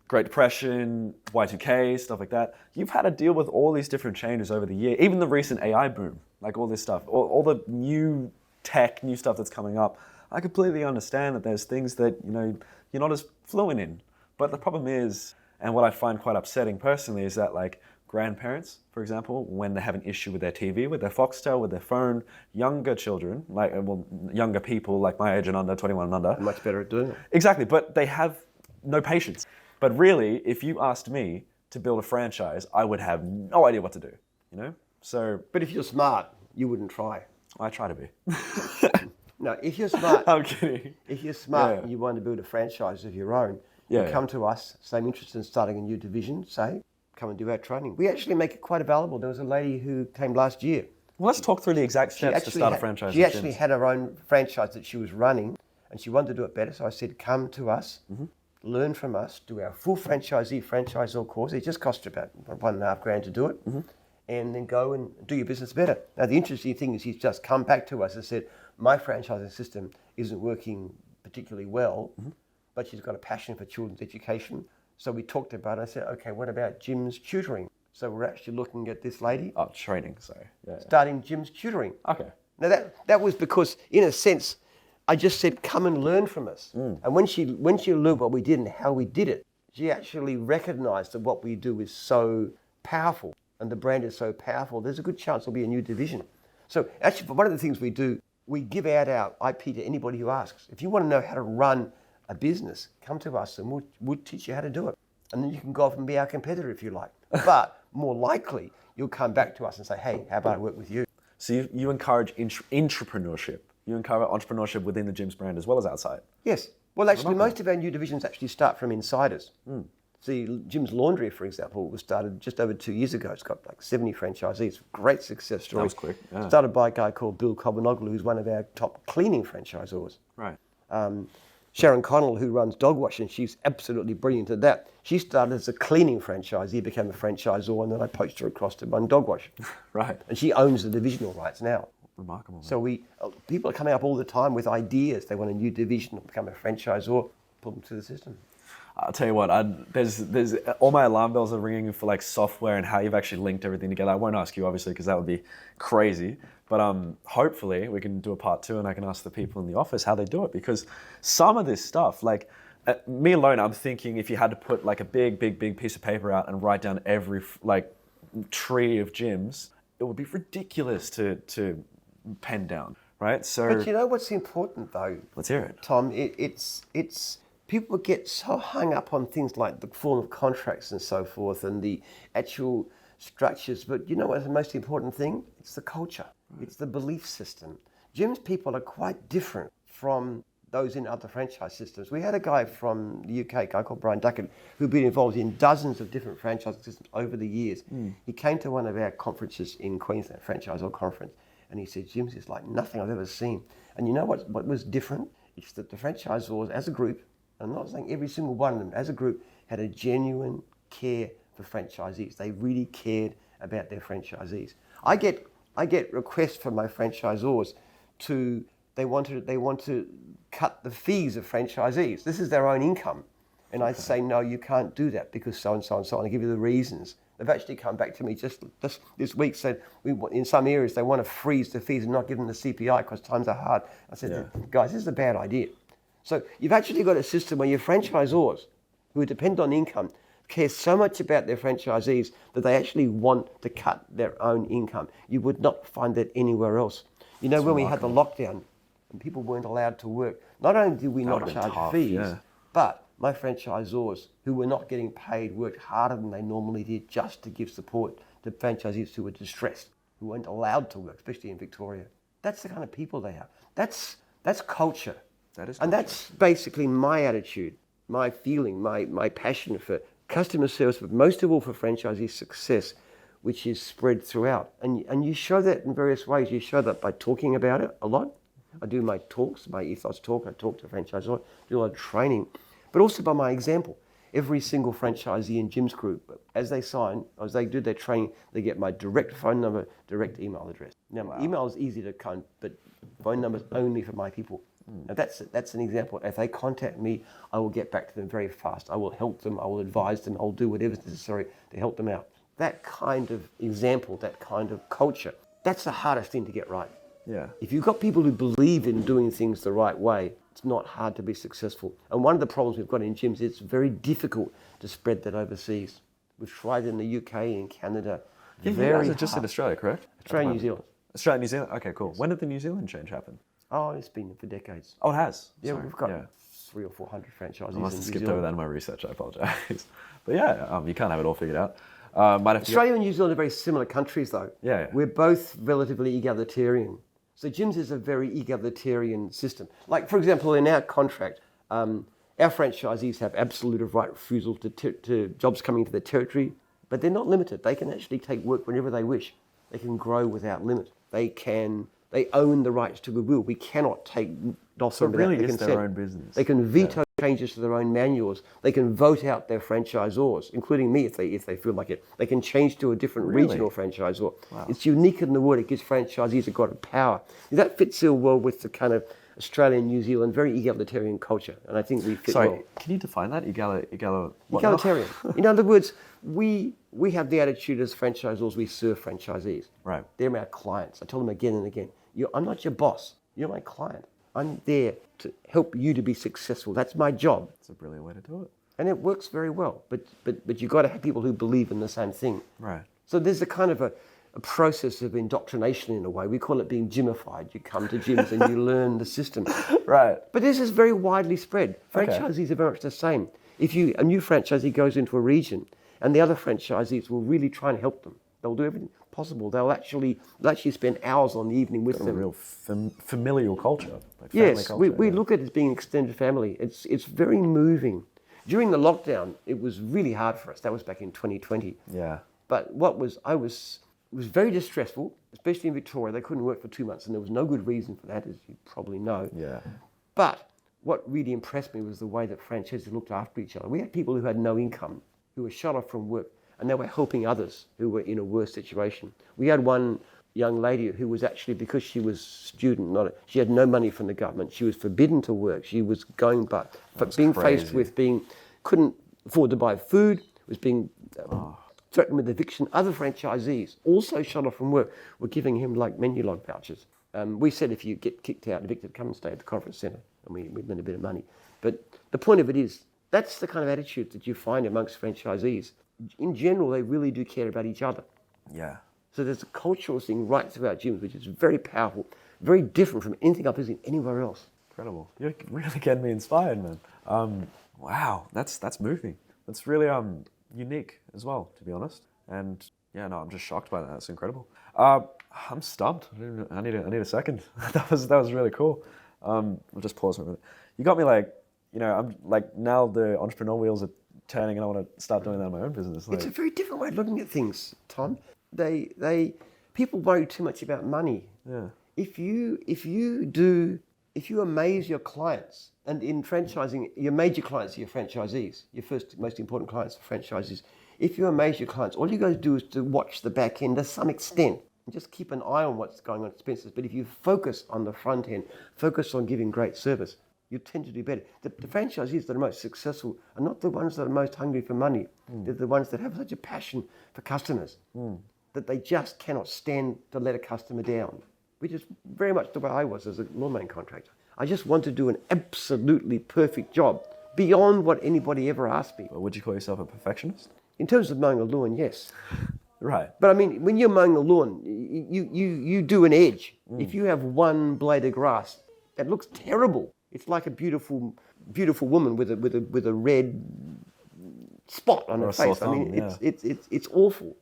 Great Depression, Y2K, stuff like that. You've had to deal with all these different changes over the year, even the recent AI boom, like all this stuff, all the new tech, new stuff that's coming up. I completely understand that there's things that, you're not as fluent in. But the problem is, and what I find quite upsetting personally, is that like grandparents, for example, when they have an issue with their TV, with their Foxtel, with their phone, younger children, younger people like my age and under, 21 and under. I'm much better at doing it. Exactly, but they have no patience. But really, if you asked me to build a franchise, I would have no idea what to do, So, but if you're smart, you wouldn't try. I try to be. No, if you're smart, I'm kidding. If you're smart and you want to build a franchise of your own, you come to us, same interest in starting a new division, say, come and do our training. We actually make it quite available. There was a lady who came last year. Well, let's talk through the exact steps to start a franchise. She actually had her own franchise that she was running and she wanted to do it better. So I said, come to us, learn from us, do our full franchisor course. It just costs you about $1,500 to do it. And then go and do your business better. Now, the interesting thing is he's just come back to us and said, my franchising system isn't working particularly well, but she's got a passion for children's education. So we talked about it. I said, okay, what about Jim's tutoring? So we're actually looking at this lady. Oh, training, sorry. Starting Jim's tutoring. Okay. Now that was because, in a sense, I just said, come and learn from us. And when she learned what we did and how we did it, she actually recognized that what we do is so powerful and the brand is so powerful, there's a good chance there'll be a new division. So actually, one of the things we do, we give out our IP to anybody who asks. If you want to know how to run a business, come to us and we'll teach you how to do it. And then you can go off and be our competitor if you like. But more likely, you'll come back to us and say, hey, how about I work with you? So you encourage entrepreneurship. You encourage entrepreneurship within the Jim's brand as well as outside. Yes. Well, actually, most of our new divisions actually start from insiders. See, Jim's Laundry, for example, was started just over 2 years ago. It's got like 70 franchisees. Great success story. That was quick. Yeah. Started by a guy called Bill Cobanoglu, who's one of our top cleaning franchisors. Right. Sharon Connell, who runs Dog Wash, and she's absolutely brilliant at that. She started as a cleaning franchisee, became a franchisor, and then I poached her across to run Dog Wash. Right. And she owns the divisional rights now. Remarkable. Man. So people are coming up all the time with ideas. They want a new division, become a franchisor, put them through the system. I'll tell you what, there's all my alarm bells are ringing for like software and how you've actually linked everything together. I won't ask you obviously because that would be crazy, but hopefully we can do a part 2 and I can ask the people in the office how they do it, because some of this stuff, like me alone, I'm thinking if you had to put like a big piece of paper out and write down every like tree of gyms, it would be ridiculous to pen down, right? So, but you know what's important though? Let's hear it, Tom. It's people get so hung up on things like the form of contracts and so forth and the actual structures. But you know what's the most important thing? It's the culture. It's the belief system. Jim's people are quite different from those in other franchise systems. We had a guy from the UK, a guy called Brian Duckett, who'd been involved in dozens of different franchise systems over the years. He came to one of our conferences in Queensland, Franchisor Conference, and he said, Jim's is like nothing I've ever seen. And you know what was different? It's that the franchisors as a group, I'm not saying every single one of them, as a group, had a genuine care for franchisees. They really cared about their franchisees. I get requests from my franchisors they want to cut the fees of franchisees. This is their own income. And I say, no, you can't do that because so and so and so on. I give you the reasons. They've actually come back to me just this week, said in some areas they want to freeze the fees and not give them the CPI because times are hard. I said, guys, this is a bad idea. So you've actually got a system where your franchisors, who depend on income, care so much about their franchisees that they actually want to cut their own income. You would not find that anywhere else. You know, when we had the lockdown and people weren't allowed to work, Not only did we not would've been charge tough, fees, yeah. but my franchisors who were not getting paid worked harder than they normally did just to give support to franchisees who were distressed, who weren't allowed to work, especially in Victoria. That's the kind of people they are. That's culture. That is And culture. that's basically my attitude, my feeling, my passion for customer service, but most of all for franchisee success, which is spread throughout. And you show that in various ways. You show that by talking about it a lot. I do my talks, my ethos talk. I talk to franchisors, do a lot of training, but also by my example. Every single franchisee in Jim's group, as they sign, as they do their training, they get my direct phone number, direct email address. Now, my email is easy to count, but phone number is only for my people. Now, that's an example. If they contact me, I will get back to them very fast. I will help them. I will advise them. I'll do whatever's necessary to help them out. That kind of example, that kind of culture, that's the hardest thing to get right. Yeah. If you've got people who believe in doing things the right way, it's not hard to be successful. And one of the problems we've got in gyms, it's very difficult to spread that overseas. We've tried in the UK and Canada. You Very guys are just in hard. Australia, correct? Australia, New Zealand. Australia, New Zealand? Okay, cool. When did the New Zealand change happen? Oh, it's been for decades. Oh, it has? Yeah, Sorry. we've got Yeah. 300 or 400 franchises I must in have New skipped Zealand. over that in my research. I apologize. But yeah, you can't have it all figured out. Might have to Australia and New Zealand are very similar countries, though. Yeah, yeah. We're both relatively egalitarian. So gyms is a very egalitarian system. Like, for example, in our contract, our franchisees have absolute of right refusal to jobs coming into their territory, but they're not limited. They can actually take work whenever they wish. They can grow without limit. They own the rights to goodwill. We cannot take off So them it really without their is consent. their own business. They can veto changes to their own manuals. They can vote out their franchisors, including me if they feel like it. They can change to a different Really? regional franchisor. Wow. It's unique in the world. It gives franchisees a lot of power. That fits so well with the kind of Australian, New Zealand, very egalitarian culture. And I think we fit Sorry, well. can you define that? What now? Egalitarian. In other words, we have the attitude as franchisors, we serve franchisees. Right. They're our clients. I tell them again and again, I'm not your boss. You're my client. I'm there to help you to be successful. That's my job. It's a brilliant way to do it. And it works very well. But you've got to have people who believe in the same thing. Right. So there's a kind of a process of indoctrination in a way. We call it being gymified. You come to gyms and you learn the system. Right. But this is very widely spread. Franchisees are very much the same. If a new franchisee goes into a region and the other franchisees will really try and help them, they'll do everything possible. They'll actually spend hours on the evening with A them. real familial culture. Like family Yes, culture, we look at it as being extended family. It's very moving. During the lockdown, it was really hard for us. That was back in 2020. Yeah. But it was very distressful, especially in Victoria. They couldn't work for 2 months, and there was no good reason for that, as you probably know. Yeah. But what really impressed me was the way that franchisees looked after each other. We had people who had no income, who were shut off from work, and they were helping others who were in a worse situation. We had one young lady who was actually, because she was student, she had no money from the government. She was forbidden to work. She was going back, but being faced with couldn't afford to buy food, was being threatened with eviction. Other franchisees, also shut off from work, were giving him like menu log vouchers. We said if you get kicked out, evicted, come and stay at the conference centre, and we lent a bit of money. But the point of it is, that's the kind of attitude that you find amongst franchisees. In general, they really do care about each other. Yeah. So there's a cultural thing right throughout gyms, which is very powerful, very different from anything I've seen anywhere else. Incredible. You're really getting me inspired, man. Wow, that's moving. That's really unique as well, to be honest. And yeah, no, I'm just shocked by that. That's incredible. I'm stumped. I need a second. that was really cool. I'll just pause for a minute. You got me like, I'm like, now the entrepreneur wheels are turning and I want to start doing that in my own business. It's a very different way of looking at things, Tom. People worry too much about money. Yeah. If you amaze your clients, and in franchising, your major clients are your franchisees, your first most important clients are franchisees. If you amaze your clients, all you got to do is to watch the back end to some extent and just keep an eye on what's going on expenses. But if you focus on the front end, focus on giving great service, you tend to do better. The franchisees that are most successful are not the ones that are most hungry for money. They're the ones that have such a passion for customers that they just cannot stand to let a customer down, which is very much the way I was as a lawn mowing contractor. I just want to do an absolutely perfect job beyond what anybody ever asked me. Well, would you call yourself a perfectionist? In terms of mowing a lawn, yes. Right. But I mean, when you're mowing a lawn, you do an edge. If you have one blade of grass, that looks terrible. It's like a beautiful woman with a red spot on Or her a sore face. I mean, thumb, it's awful.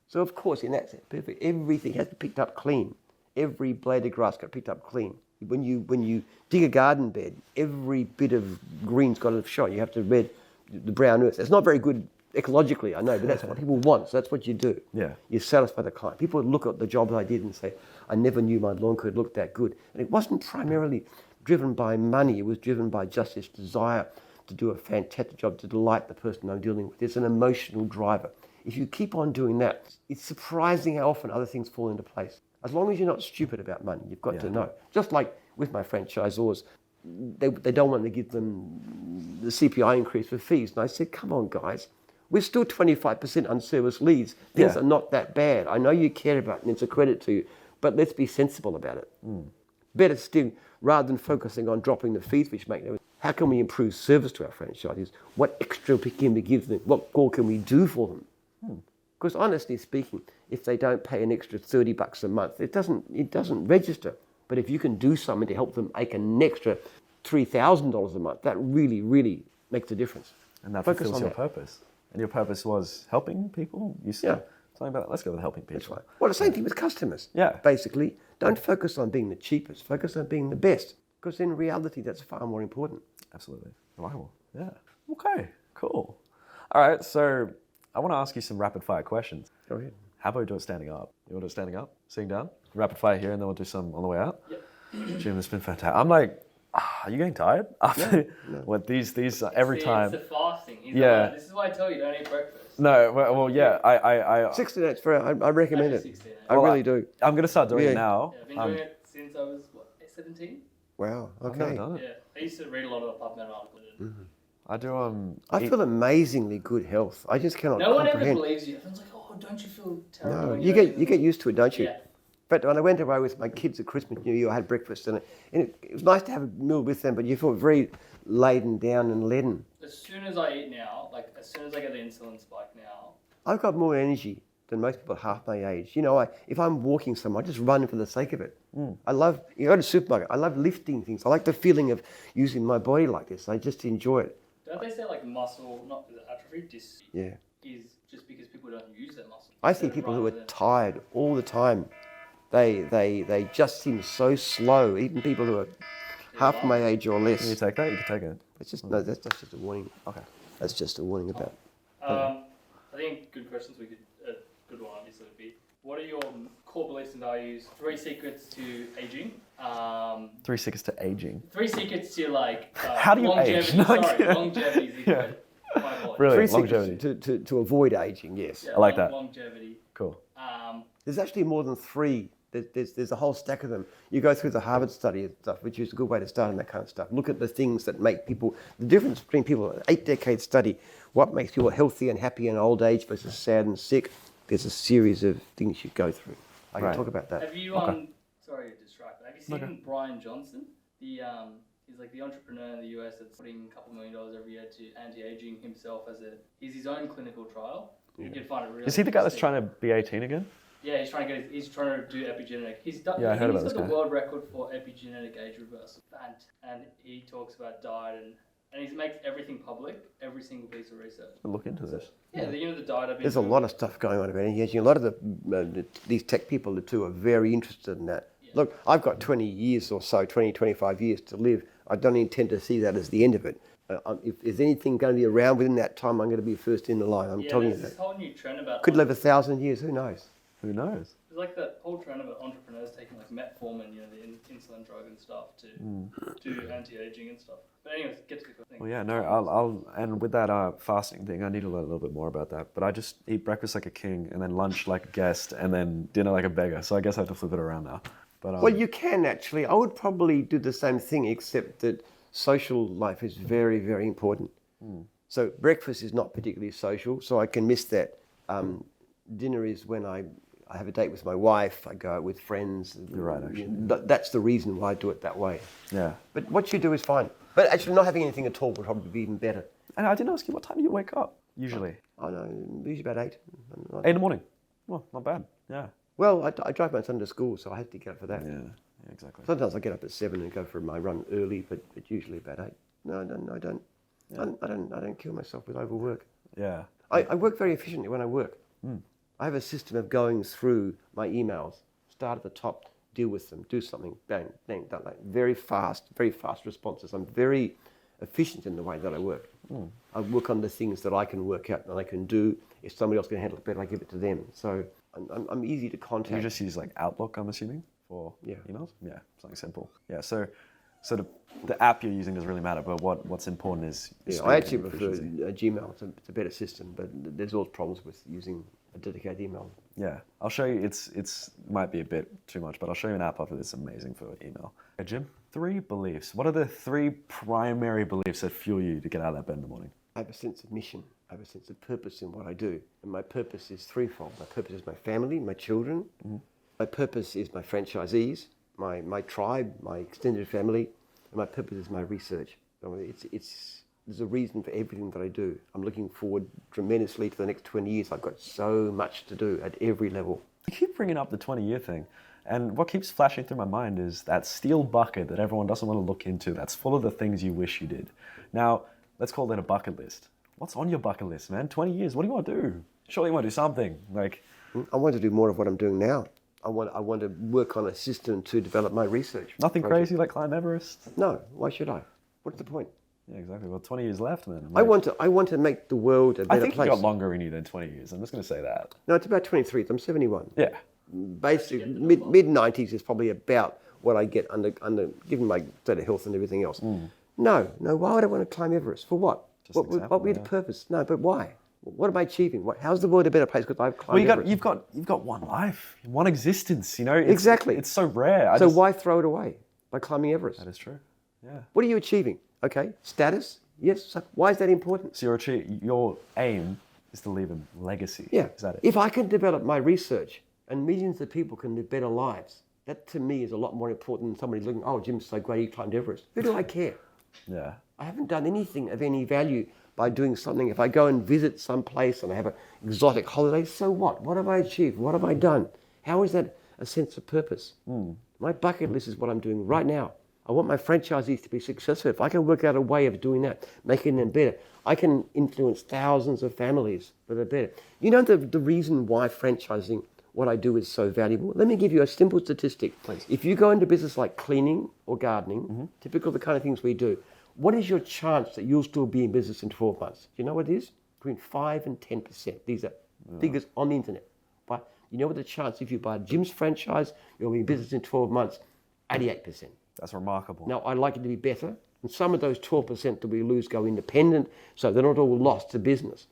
So of course, in that sense, perfect. Everything has to be picked up clean. Every blade of grass got picked up clean. When you dig a garden bed, every bit of green's got to show. You have to red the brown earth. It's not very good ecologically, I know, but that's what people want. So that's what you do. Yeah. You satisfy the client. People look at the jobs I did and say, I never knew my lawn could look that good. And it wasn't primarily driven by money. It was driven by just this desire to do a fantastic job, to delight the person I'm dealing with. It's an emotional driver. If you keep on doing that, it's surprising how often other things fall into place. As long as you're not stupid about money, you've got to know. Just like with my franchisors, they don't want to give them the CPI increase for fees. And I said, come on, guys. We're still 25% unserviced leads. Things are not that bad. I know you care about it and it's a credit to you, but let's be sensible about it. Better still, rather than focusing on dropping the fees, which make no. How can we improve service to our franchisees? What extra can we give them? What more can we do for them? Because honestly speaking, if they don't pay an extra $30 a month, it doesn't register. But if you can do something to help them make an extra $3,000 a month, that really, really makes a difference. And that Focus fulfills on your that. purpose. And your purpose was helping people? You said something about that. Let's go with helping people. That's right. Well, the same thing with customers. Yeah. Basically, don't focus on being the cheapest. Focus on being the best. Because in reality, that's far more important. Absolutely. Reliable. Yeah. Okay, cool. All right, so I want to ask you some rapid fire questions. Go ahead. How about we do it standing up? You want to do it standing up? Sitting down? Rapid fire here and then we'll do some on the way out? Yep. Jim, it's been fantastic. I'm like, are you getting tired? After what these every time. It's the fasting. He's Yeah. like, this is why I tell you don't eat breakfast. No, well, yeah, I 16 days for I recommend it. 16, I really do. I'm gonna start doing it now. Yeah, I've been doing it since I was, 17? Wow. I've never Okay. done it. Yeah. I used to read a lot of the PubMed articles. I do I feel amazingly good health. I just cannot No one ever comprehend. believes you. Everyone's like, oh, don't you feel terrible? No, when you don't get used to it, don't you? Yeah. But when I went away with my kids at Christmas, New Year, I had breakfast and it was nice to have a meal with them, but you feel very laden down and leaden. As soon as I eat now, like as soon as I get the insulin spike now, I've got more energy than most people half my age. You know, if I'm walking somewhere, I just run for the sake of it. I love, you go to the supermarket, I love lifting things. I like the feeling of using my body like this. I just enjoy it. don't they say like muscle, not atrophy, Yeah. is just because people don't use their muscle? I think people who are tired all the time, they just seem so slow. Even people who are half my age or Can you less. take that? You can take it. It's just no. That's just a warning. Okay. That's just a warning about. I think good questions. We could good one obviously would be: what are your core beliefs and values? 3 secrets to aging. 3 seconds to aging. 3 secrets to like How do you age? longevity. No, Sorry, yeah. longevity is Yeah. my apologies. Really? 3 longevity. seconds to avoid aging. Yes. Yeah, I like that. Longevity. Cool. There's actually more than 3. There's a whole stack of them. You go through the Harvard study and stuff, which is a good way to start on that kind of stuff. Look at the things that make people, the difference between people, an 8-decade study, what makes people healthy and happy in old age versus sad and sick. There's a series of things you go through. I can talk about that. Have you sorry to distract, but have you seen Brian Johnson? He's like the entrepreneur in the US that's putting a couple $1 million every year to anti-aging himself he's his own clinical trial. You can find it really Is he the guy that's interesting. trying to be 18 again? Yeah, he's trying to do epigenetic. He's done. Yeah, I heard about he's this got guy. the world record for epigenetic age reversal. And he talks about diet and he makes everything public, every single piece of research. I'll look into this. Yeah, the diet. I've been There's a lot of stuff going on about aging. A lot of these tech people too are very interested in that. Yeah. Look, I've got 20 years or so, 20, 25 years to live. I don't intend to see that as the end of it. If there's anything going to be around within that time, I'm going to be first in the line. I'm telling you there's this that. whole new trend about Could live 1,000 years, who knows? Who knows? There's like that whole trend about entrepreneurs taking like metformin, the insulin drug and stuff to do anti-aging and stuff. But anyways, get to the thing. Well, yeah, no, I'll and with that fasting thing, I need to learn a little bit more about that. But I just eat breakfast like a king, and then lunch like a guest, and then dinner like a beggar. So I guess I have to flip it around now. But Well, you can actually. I would probably do the same thing, except that social life is very, very important. So breakfast is not particularly social, so I can miss that. Dinner is when I have a date with my wife, I go out with friends. You're right, actually. That's the reason why I do it that way. yeah. But what you do is fine. But actually not having anything at all would probably be even better. And I didn't ask you, what time do you wake up usually? I know, usually about 8. 8 in the morning. Well, not bad. Yeah. Well, I drive my son to school, so I had to get up for that. Yeah. Yeah, exactly. Sometimes I get up at 7 and go for my run early, but usually about 8. No, I don't. Yeah. I don't kill myself with overwork. Yeah. I work very efficiently when I work. I have a system of going through my emails, start at the top, deal with them, do something, bang, bang, done. Like very fast responses. I'm very efficient in the way that I work. I work on the things that I can work out and I can do. If somebody else can handle it better, I give it to them. So I'm easy to contact. You just use like Outlook, I'm assuming, for emails? Yeah, something simple. Yeah, so the app you're using doesn't really matter, but what's important is I actually prefer Gmail. It's a better system, but there's always problems with using a dedicated email. Yeah, I'll show you. It's might be a bit too much, but I'll show you an app after this. Amazing for email. Hey, Jim, 3 beliefs. What are the 3 primary beliefs that fuel you to get out of that bed in the morning? I have a sense of mission. I have a sense of purpose in what I do. And my purpose is threefold. My purpose is my family, my children. My purpose is my franchisees, my tribe, my extended family. And my purpose is my research. So there's a reason for everything that I do. I'm looking forward tremendously to the next 20 years. I've got so much to do at every level. You keep bringing up the 20-year thing. And what keeps flashing through my mind is that steel bucket that everyone doesn't want to look into that's full of the things you wish you did. Now, let's call that a bucket list. What's on your bucket list, man? 20 years, what do you want to do? Surely you want to do something. I want to do more of what I'm doing now. I want to work on a system to develop my research. Nothing crazy like climb Everest? No, why should I? What's the point? Yeah, exactly. Well, 20 years left, man. I want to make the world a better place. I think you got longer in you than 20 years. I'm just going to say that. No, it's about 23. I'm 71. Yeah. Basically, mid-90s is probably about what I get under given my state of health and everything else. No, why would I want to climb Everest? For what? What would be the purpose? No, but why? What am I achieving? How's the world a better place because I've climbed Everest? You've got one life, one existence, you know? Exactly. It's so rare. So why throw it away by climbing Everest? That is true, yeah. What are you achieving? Okay, status? Yes. So why is that important? So your aim is to leave a legacy. Yeah. Is that it? If I can develop my research and millions of people can live better lives, that to me is a lot more important than somebody looking, oh, Jim's so great, he climbed Everest. Who do I care? Yeah. I haven't done anything of any value by doing something. If I go and visit some place and I have an exotic holiday, so what? What have I achieved? What have I done? How is that a sense of purpose? My bucket list is what I'm doing right now. I want my franchisees to be successful. If I can work out a way of doing that, making them better, I can influence thousands of families that are better. You know the reason why franchising, what I do, is so valuable? Let me give you a simple statistic. Please. If you go into business like cleaning or gardening, typical of the kind of things we do, what is your chance that you'll still be in business in 12 months? Do you know what it is? Between 5 and 10%. These are figures on the internet. But you know what the chance, if you buy Jim's franchise, you'll be in business in 12 months? 88%. That's remarkable. Now, I'd like it to be better. And some of those 12% that we lose go independent, so they're not all lost to business.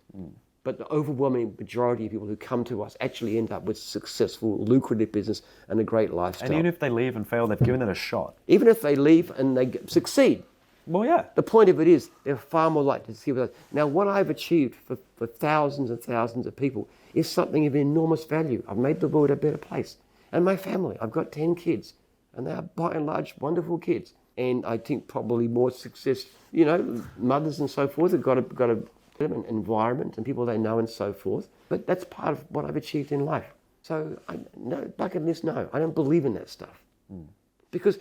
But the overwhelming majority of people who come to us actually end up with successful, lucrative business and a great lifestyle. And even if they leave and fail, they've given it a shot. Even if they leave and they succeed, well, yeah. the point of it is they're far more likely to see with us. Now, what I've achieved for thousands and thousands of people is something of enormous value. I've made the world a better place. And my family, I've got 10 kids, and they are by and large wonderful kids. And I think probably more success, mothers and so forth have got an environment and people they know and so forth. But that's part of what I've achieved in life. So, bucket list, no. I don't believe in that stuff. Because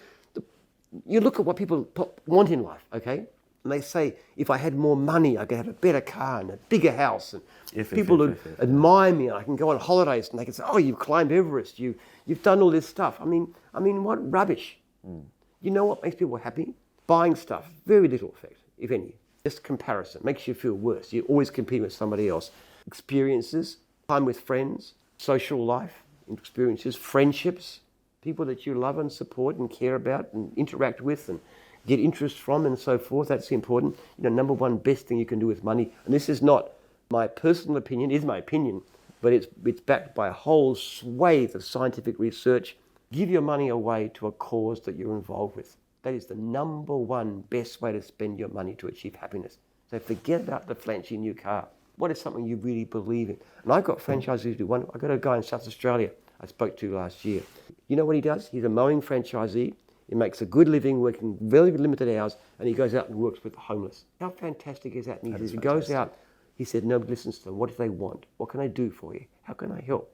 you look at what people want in life, okay? And they say, if I had more money, I could have a better car and a bigger house. And people would admire me, and I can go on holidays, and they can say, oh, you've climbed Everest, you've done all this stuff. I mean, what rubbish. You know what makes people happy? Buying stuff. Very little effect, if any. Just comparison. Makes you feel worse. You're always competing with somebody else. Experiences, time with friends, social life, experiences, friendships, people that you love and support and care about and interact with and get interest from and so forth. That's important. Number one best thing you can do with money, and this is not my personal opinion, it is my opinion, but it's backed by a whole swathe of scientific research. Give your money away to a cause that you're involved with. That is the number one best way to spend your money to achieve happiness. So forget about the flashy new car. What is something you really believe in? And I've got franchisees who do one. I've got a guy in South Australia I spoke to last year. You know what he does? He's a mowing franchisee. He makes a good living working very limited hours, and he goes out and works with the homeless. How fantastic is that? And he goes out, he said, nobody listens to them. What do they want? What can I do for you? How can I help?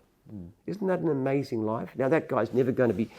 Isn't that an amazing life? Now, that guy's never going to be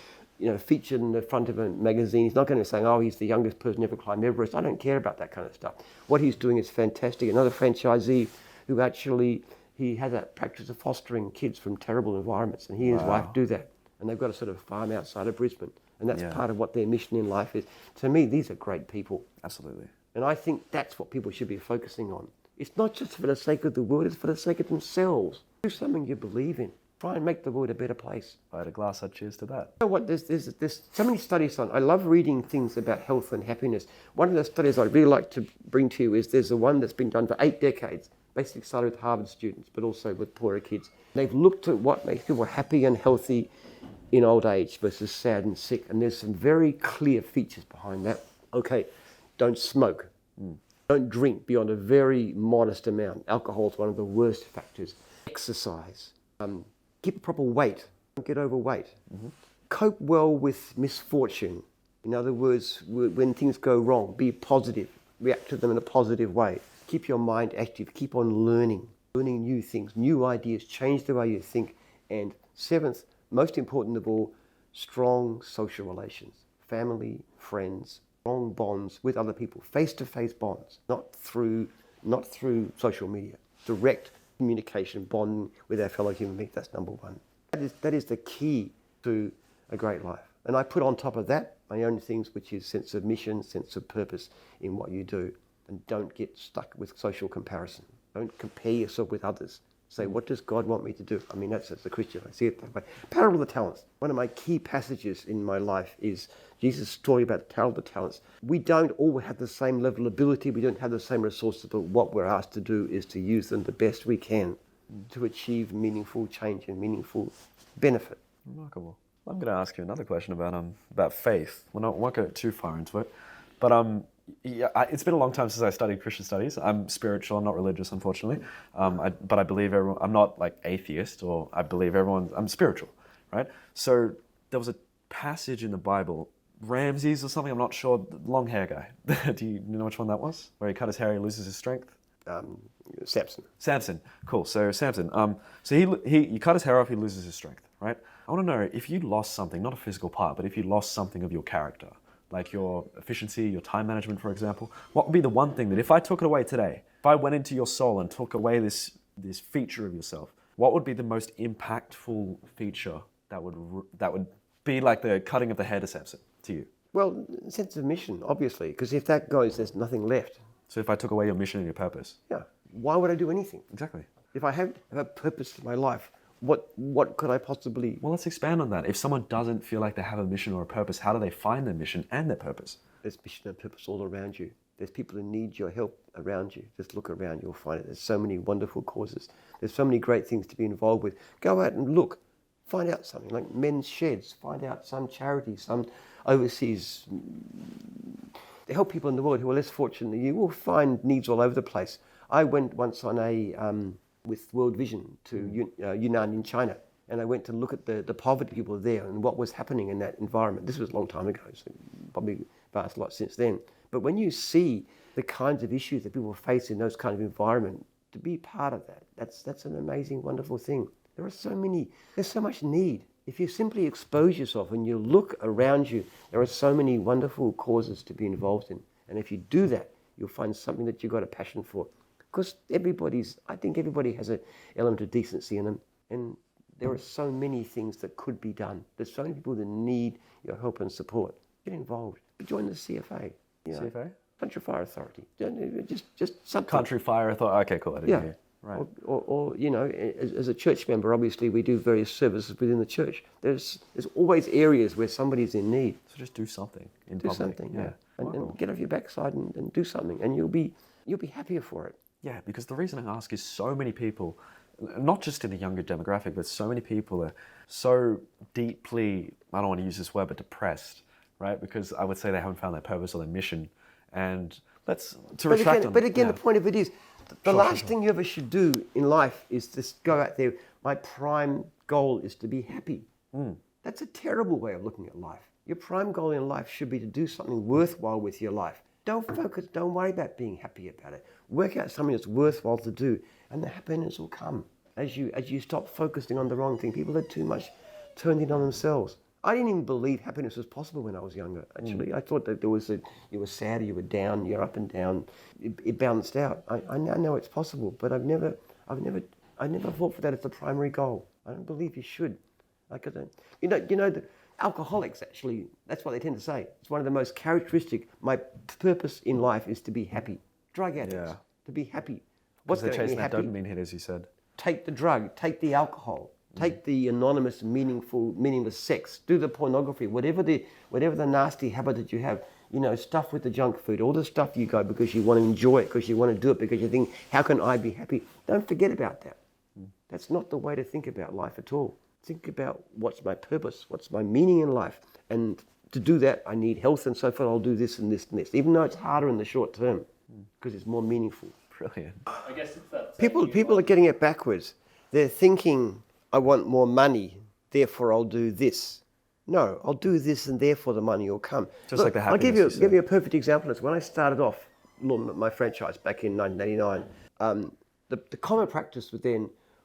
featured in the front of a magazine. He's not going to say, oh, he's the youngest person ever climbed Everest. I don't care about that kind of stuff. What he's doing is fantastic. Another franchisee who actually, he has that practice of fostering kids from terrible environments, and he and his wife do that. And they've got a sort of farm outside of Brisbane. And that's part of what their mission in life is. To me, these are great people. Absolutely. And I think that's what people should be focusing on. It's not just for the sake of the world, it's for the sake of themselves. Do something you believe in. Try and make the world a better place. If I had a glass, I'd cheers to that. You know what, there's so many studies on, I love reading things about health and happiness. One of the studies I'd really like to bring to you is there's the one that's been done for 8 decades, basically started with Harvard students, but also with poorer kids. They've looked at what makes people happy and healthy in old age versus sad and sick, and there's some very clear features behind that. Okay, don't smoke. Don't drink beyond a very modest amount. Alcohol is one of the worst factors. Exercise. Keep a proper weight. Don't get overweight. Cope well with misfortune. In other words, when things go wrong, be positive. React to them in a positive way. Keep your mind active. Keep on learning new things, new ideas. Change the way you think. And 7th, most important of all, strong social relations. Family, friends, strong bonds with other people, face-to-face bonds, not through social media. Direct communication, bonding with our fellow human beings, that's number 1. That is the key to a great life. And I put on top of that my own things, which is sense of mission, sense of purpose in what you do. And don't get stuck with social comparison. Don't compare yourself with others. Say, what does God want me to do? I mean, that's as a Christian, I see it that way. Parable of the Talents. One of my key passages in my life is Jesus' story about the parable of the talents. We don't all have the same level of ability. We don't have the same resources, but what we're asked to do is to use them the best we can to achieve meaningful change and meaningful benefit. Remarkable. I'm going to ask you another question about faith. I won't go too far into it, but it's been a long time since I studied Christian studies. I'm spiritual, I'm not religious, unfortunately. But I believe everyone, I'm not like atheist, or I believe I'm spiritual, right? So there was a passage in the Bible, Ramses or something, I'm not sure, the long hair guy. Do you know which one that was? Where he cut his hair, he loses his strength? Samson, cool. So Samson, so he cut his hair off, he loses his strength, right? I want to know, if you lost something, not a physical part, but if you lost something of your character, like your efficiency, your time management, for example, what would be the one thing that if I took it away today, if I went into your soul and took away this feature of yourself, what would be the most impactful feature that would be like the cutting of the hair to Samson to you? Well, sense of mission, obviously, because if that goes, there's nothing left. So if I took away your mission and your purpose? Yeah. Why would I do anything? Exactly. If I have a purpose in my life, what could I possibly... Well, let's expand on that. If someone doesn't feel like they have a mission or a purpose, how do they find their mission and their purpose? There's mission and purpose all around you. There's people who need your help around you. Just look around, you'll find it. There's so many wonderful causes. There's so many great things to be involved with. Go out and look. Find out something, like men's sheds. Find out some charity, some overseas... To help people in the world who are less fortunate than you. Will find needs all over the place. I went once on with World Vision to Yunnan in China, and I went to look at the poverty people there and what was happening in that environment. This was a long time ago, so probably vast a lot since then. But when you see the kinds of issues that people face in those kind of environment, to be part of that, that's an amazing, wonderful thing. There's so much need. If you simply expose yourself and you look around you, there are so many wonderful causes to be involved in. And if you do that, you'll find something that you've got a passion for. Because I think everybody has an element of decency in them. And there are so many things that could be done. There's so many people that need your help and support. Get involved. Join the CFA. CFA? Country Fire Authority. Just something. Country Fire Authority. Okay, cool. I didn't hear. Right. Or as a church member, obviously we do various services within the church. There's always areas where somebody's in need. So just do something in do public. Something, yeah. And get off your backside and do something, and you'll be happier for it. Yeah, because the reason I ask is so many people, not just in the younger demographic, but so many people are so deeply, I don't want to use this word, but depressed, right? Because I would say they haven't found their purpose or their mission. And But again, the point of it is, the last thing you ever should do in life is just go out there. My prime goal is to be happy. That's a terrible way of looking at life. Your prime goal in life should be to do something worthwhile with your life. Don't worry about being happy about it. Work out something that's worthwhile to do, and the happiness will come as you stop focusing on the wrong thing. People are too much turned in on themselves. I didn't even believe happiness was possible when I was younger, actually. I thought that you were sad, you were down, you're up and down. It balanced out. I now know it's possible, but I never fought for that as the primary goal. I don't believe you should. The alcoholics, actually, that's what they tend to say. It's one of the most characteristic. My purpose in life is to be happy. Drug addicts, to be happy. What's They're going to chasing make that me happy? dopamine hit, as you said. Take the drug, take the alcohol, take the anonymous, meaningless sex, do the pornography, whatever the nasty habit that you have, stuff with the junk food, all the stuff you go because you want to enjoy it, because you want to do it, because you think, how can I be happy? Don't forget about that. That's not the way to think about life at all. Think about what's my purpose, what's my meaning in life. And to do that, I need health and so forth. I'll do this and this and this, even though it's harder in the short term because it's more meaningful. Brilliant. I guess it's that. People are getting it backwards. They're thinking, I want more money, therefore I'll do this. No, I'll do this and therefore the money will come. Just like the happiness. I'll give you a perfect example. When I started off my franchise back in 1989, the common practice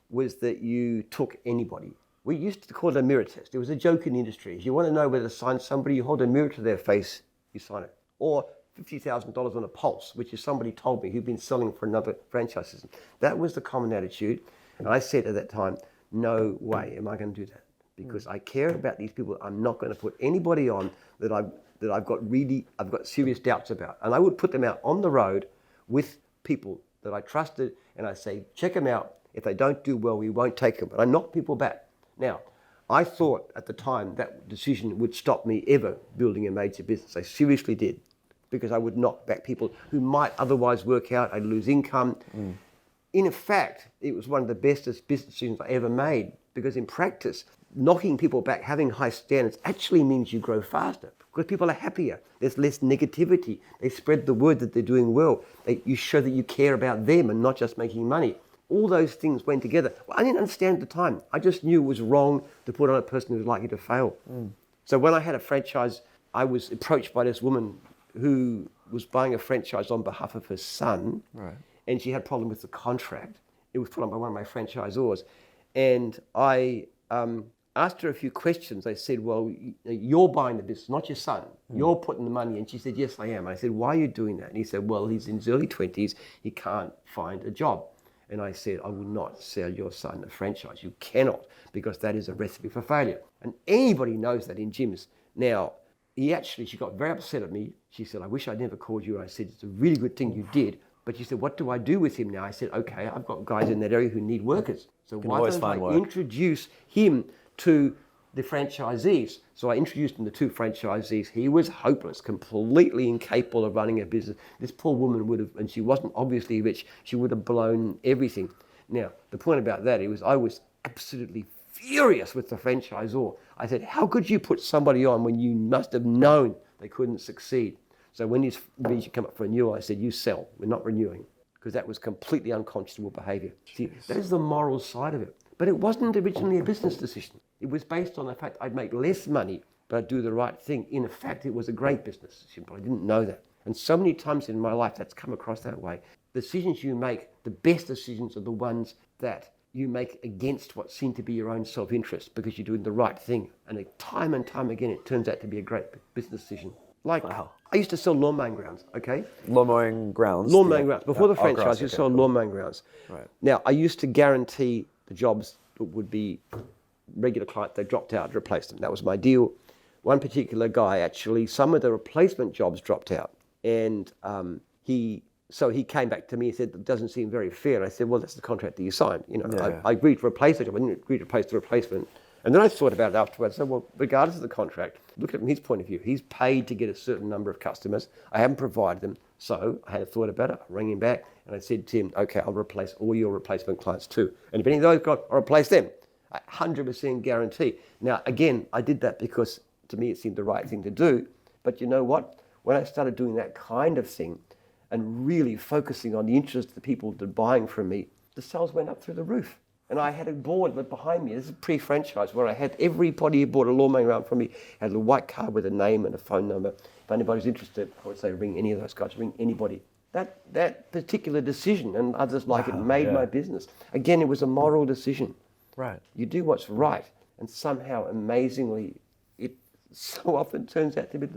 was that you took anybody. We used to call it a mirror test. It was a joke in the industry. If you want to know whether to sign somebody, you hold a mirror to their face, you sign it. Or $50,000 on a pulse, which is somebody told me who'd been selling for another franchise system. That was the common attitude. And I said at that time, no way am I going to do that. Because I care about these people. I'm not going to put anybody on that I've got serious doubts about. And I would put them out on the road with people that I trusted, and I say, check them out. If they don't do well, we won't take them. But I knock people back. Now, I thought at the time that decision would stop me ever building a major business. I seriously did, because I would knock back people who might otherwise work out. I'd lose income. In fact, it was one of the best business decisions I ever made, because in practice, knocking people back, having high standards actually means you grow faster, because people are happier. There's less negativity. They spread the word that they're doing well. You show that you care about them and not just making money. All those things went together. Well, I didn't understand at the time. I just knew it was wrong to put on a person who was likely to fail. So when I had a franchise, I was approached by this woman who was buying a franchise on behalf of her son. Right. And she had a problem with the contract. It was put on by one of my franchisors. And I asked her a few questions. I said, well, you're buying the business, not your son. You're putting the money in. She said, yes, I am. I said, why are you doing that? And he said, well, he's in his early 20s. He can't find a job. And I said, I will not sell your son a franchise. You cannot, because that is a recipe for failure. And anybody knows that in gyms. Now, she got very upset at me. She said, I wish I'd never called you. I said, it's a really good thing you did. But she said, what do I do with him now? I said, okay, I've got guys in that area who need workers. So why don't I introduce him to the franchisees? So I introduced him to two franchisees. He was hopeless, completely incapable of running a business. This poor woman would have, and she wasn't obviously rich, she would have blown everything. Now, the point about that I was absolutely furious with the franchisor. I said, how could you put somebody on when you must have known they couldn't succeed? So when his visa came up for renewal, I said, you sell, we're not renewing, because that was completely unconscionable behaviour. See, that is the moral side of it. But it wasn't originally a business decision. It was based on the fact I'd make less money, but I'd do the right thing. In fact, it was a great business decision, but I didn't know that. And so many times in my life, that's come across that way. The decisions you make, the best decisions are the ones that you make against what seem to be your own self-interest, because you're doing the right thing. And time again, it turns out to be a great business decision. Like, wow. I used to sell lawn mowing grounds, okay? Lawn mowing grounds? Lawn mowing grounds. Before the franchise, you sold lawn mowing grounds. Right. Now, I used to guarantee the jobs would be regular clients. They dropped out to replace them. That was my deal. One particular guy, actually, some of the replacement jobs dropped out. And he came back to me and said, it doesn't seem very fair. And I said, well, that's the contract that you signed. I agreed to replace the job. I didn't agree to replace the replacement. And then I thought about it afterwards. I said, well, regardless of the contract, look at it from his point of view. He's paid to get a certain number of customers. I haven't provided them. So I had a thought about it. I rang him back and I said to him, okay, I'll replace all your replacement clients too. And if any of those got, I'll replace them. 100% guarantee. Now, again, I did that because to me it seemed the right thing to do. But you know what? When I started doing that kind of thing and really focusing on the interest of the people that are buying from me, the sales went up through the roof. And I had a board behind me. This is pre-franchise, where I had everybody who bought a lawn mowing ground from me had a white card with a name and a phone number. If anybody's interested, I would say ring any of those guys, ring anybody. That particular decision and others like it made my business. Again, it was a moral decision. Right. You do what's right, and somehow, amazingly, it so often turns out to be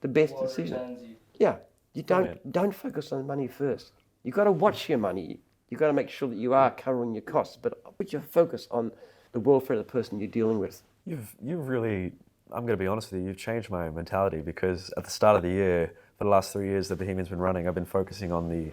the best What decision. returns you? Yeah, you don't focus on money first. You got to watch your money. You got to make sure that you are covering your costs, but put your focus on the welfare of the person you're dealing with. You've really, I'm going to be honest with you, you've changed my mentality, because at the start of the year, for the last 3 years that Bohemian's been running, I've been focusing on the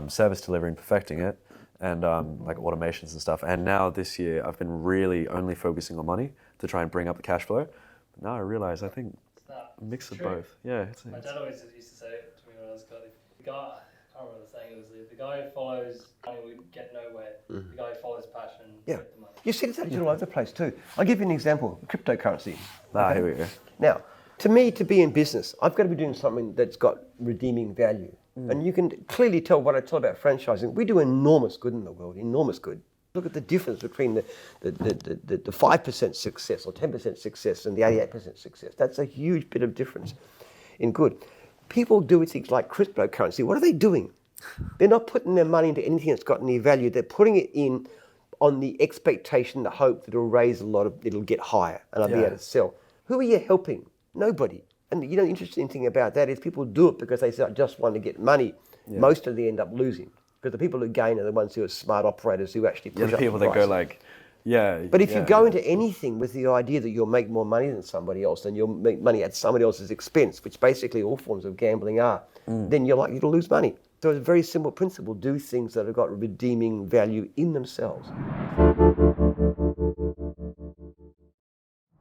service delivery and perfecting it, and like automations and stuff. And now this year, I've been really only focusing on money to try and bring up the cash flow. But now I realize I think a mix of both. Yeah. My dad always used to say it to me when I was young. The guy, I can't remember the saying, it was the guy who follows money will get nowhere. The guy who follows passion will get the money. You see this attitude all over the place too. I'll give you an example, cryptocurrency. Here we go. Now, to me, to be in business, I've got to be doing something that's got redeeming value. And you can clearly tell what I tell about franchising. We do enormous good in the world, enormous good. Look at the difference between the 5% success or 10% success and the 88% success. That's a huge bit of difference in good. People do things like cryptocurrency. What are they doing? They're not putting their money into anything that's got any value. They're putting it in on the expectation, the hope that it'll raise it'll get higher and I'll be able to sell. Who are you helping? Nobody. And the interesting thing about that is people do it because they say, I just want to get money. Yeah. Most of them end up losing. Because the people who gain are the ones who are smart operators who actually push up the people price. that go like, But if you go into anything with the idea that you'll make more money than somebody else, then you'll make money at somebody else's expense, which basically all forms of gambling are, then you're likely to lose money. So it's a very simple principle. Do things that have got redeeming value in themselves.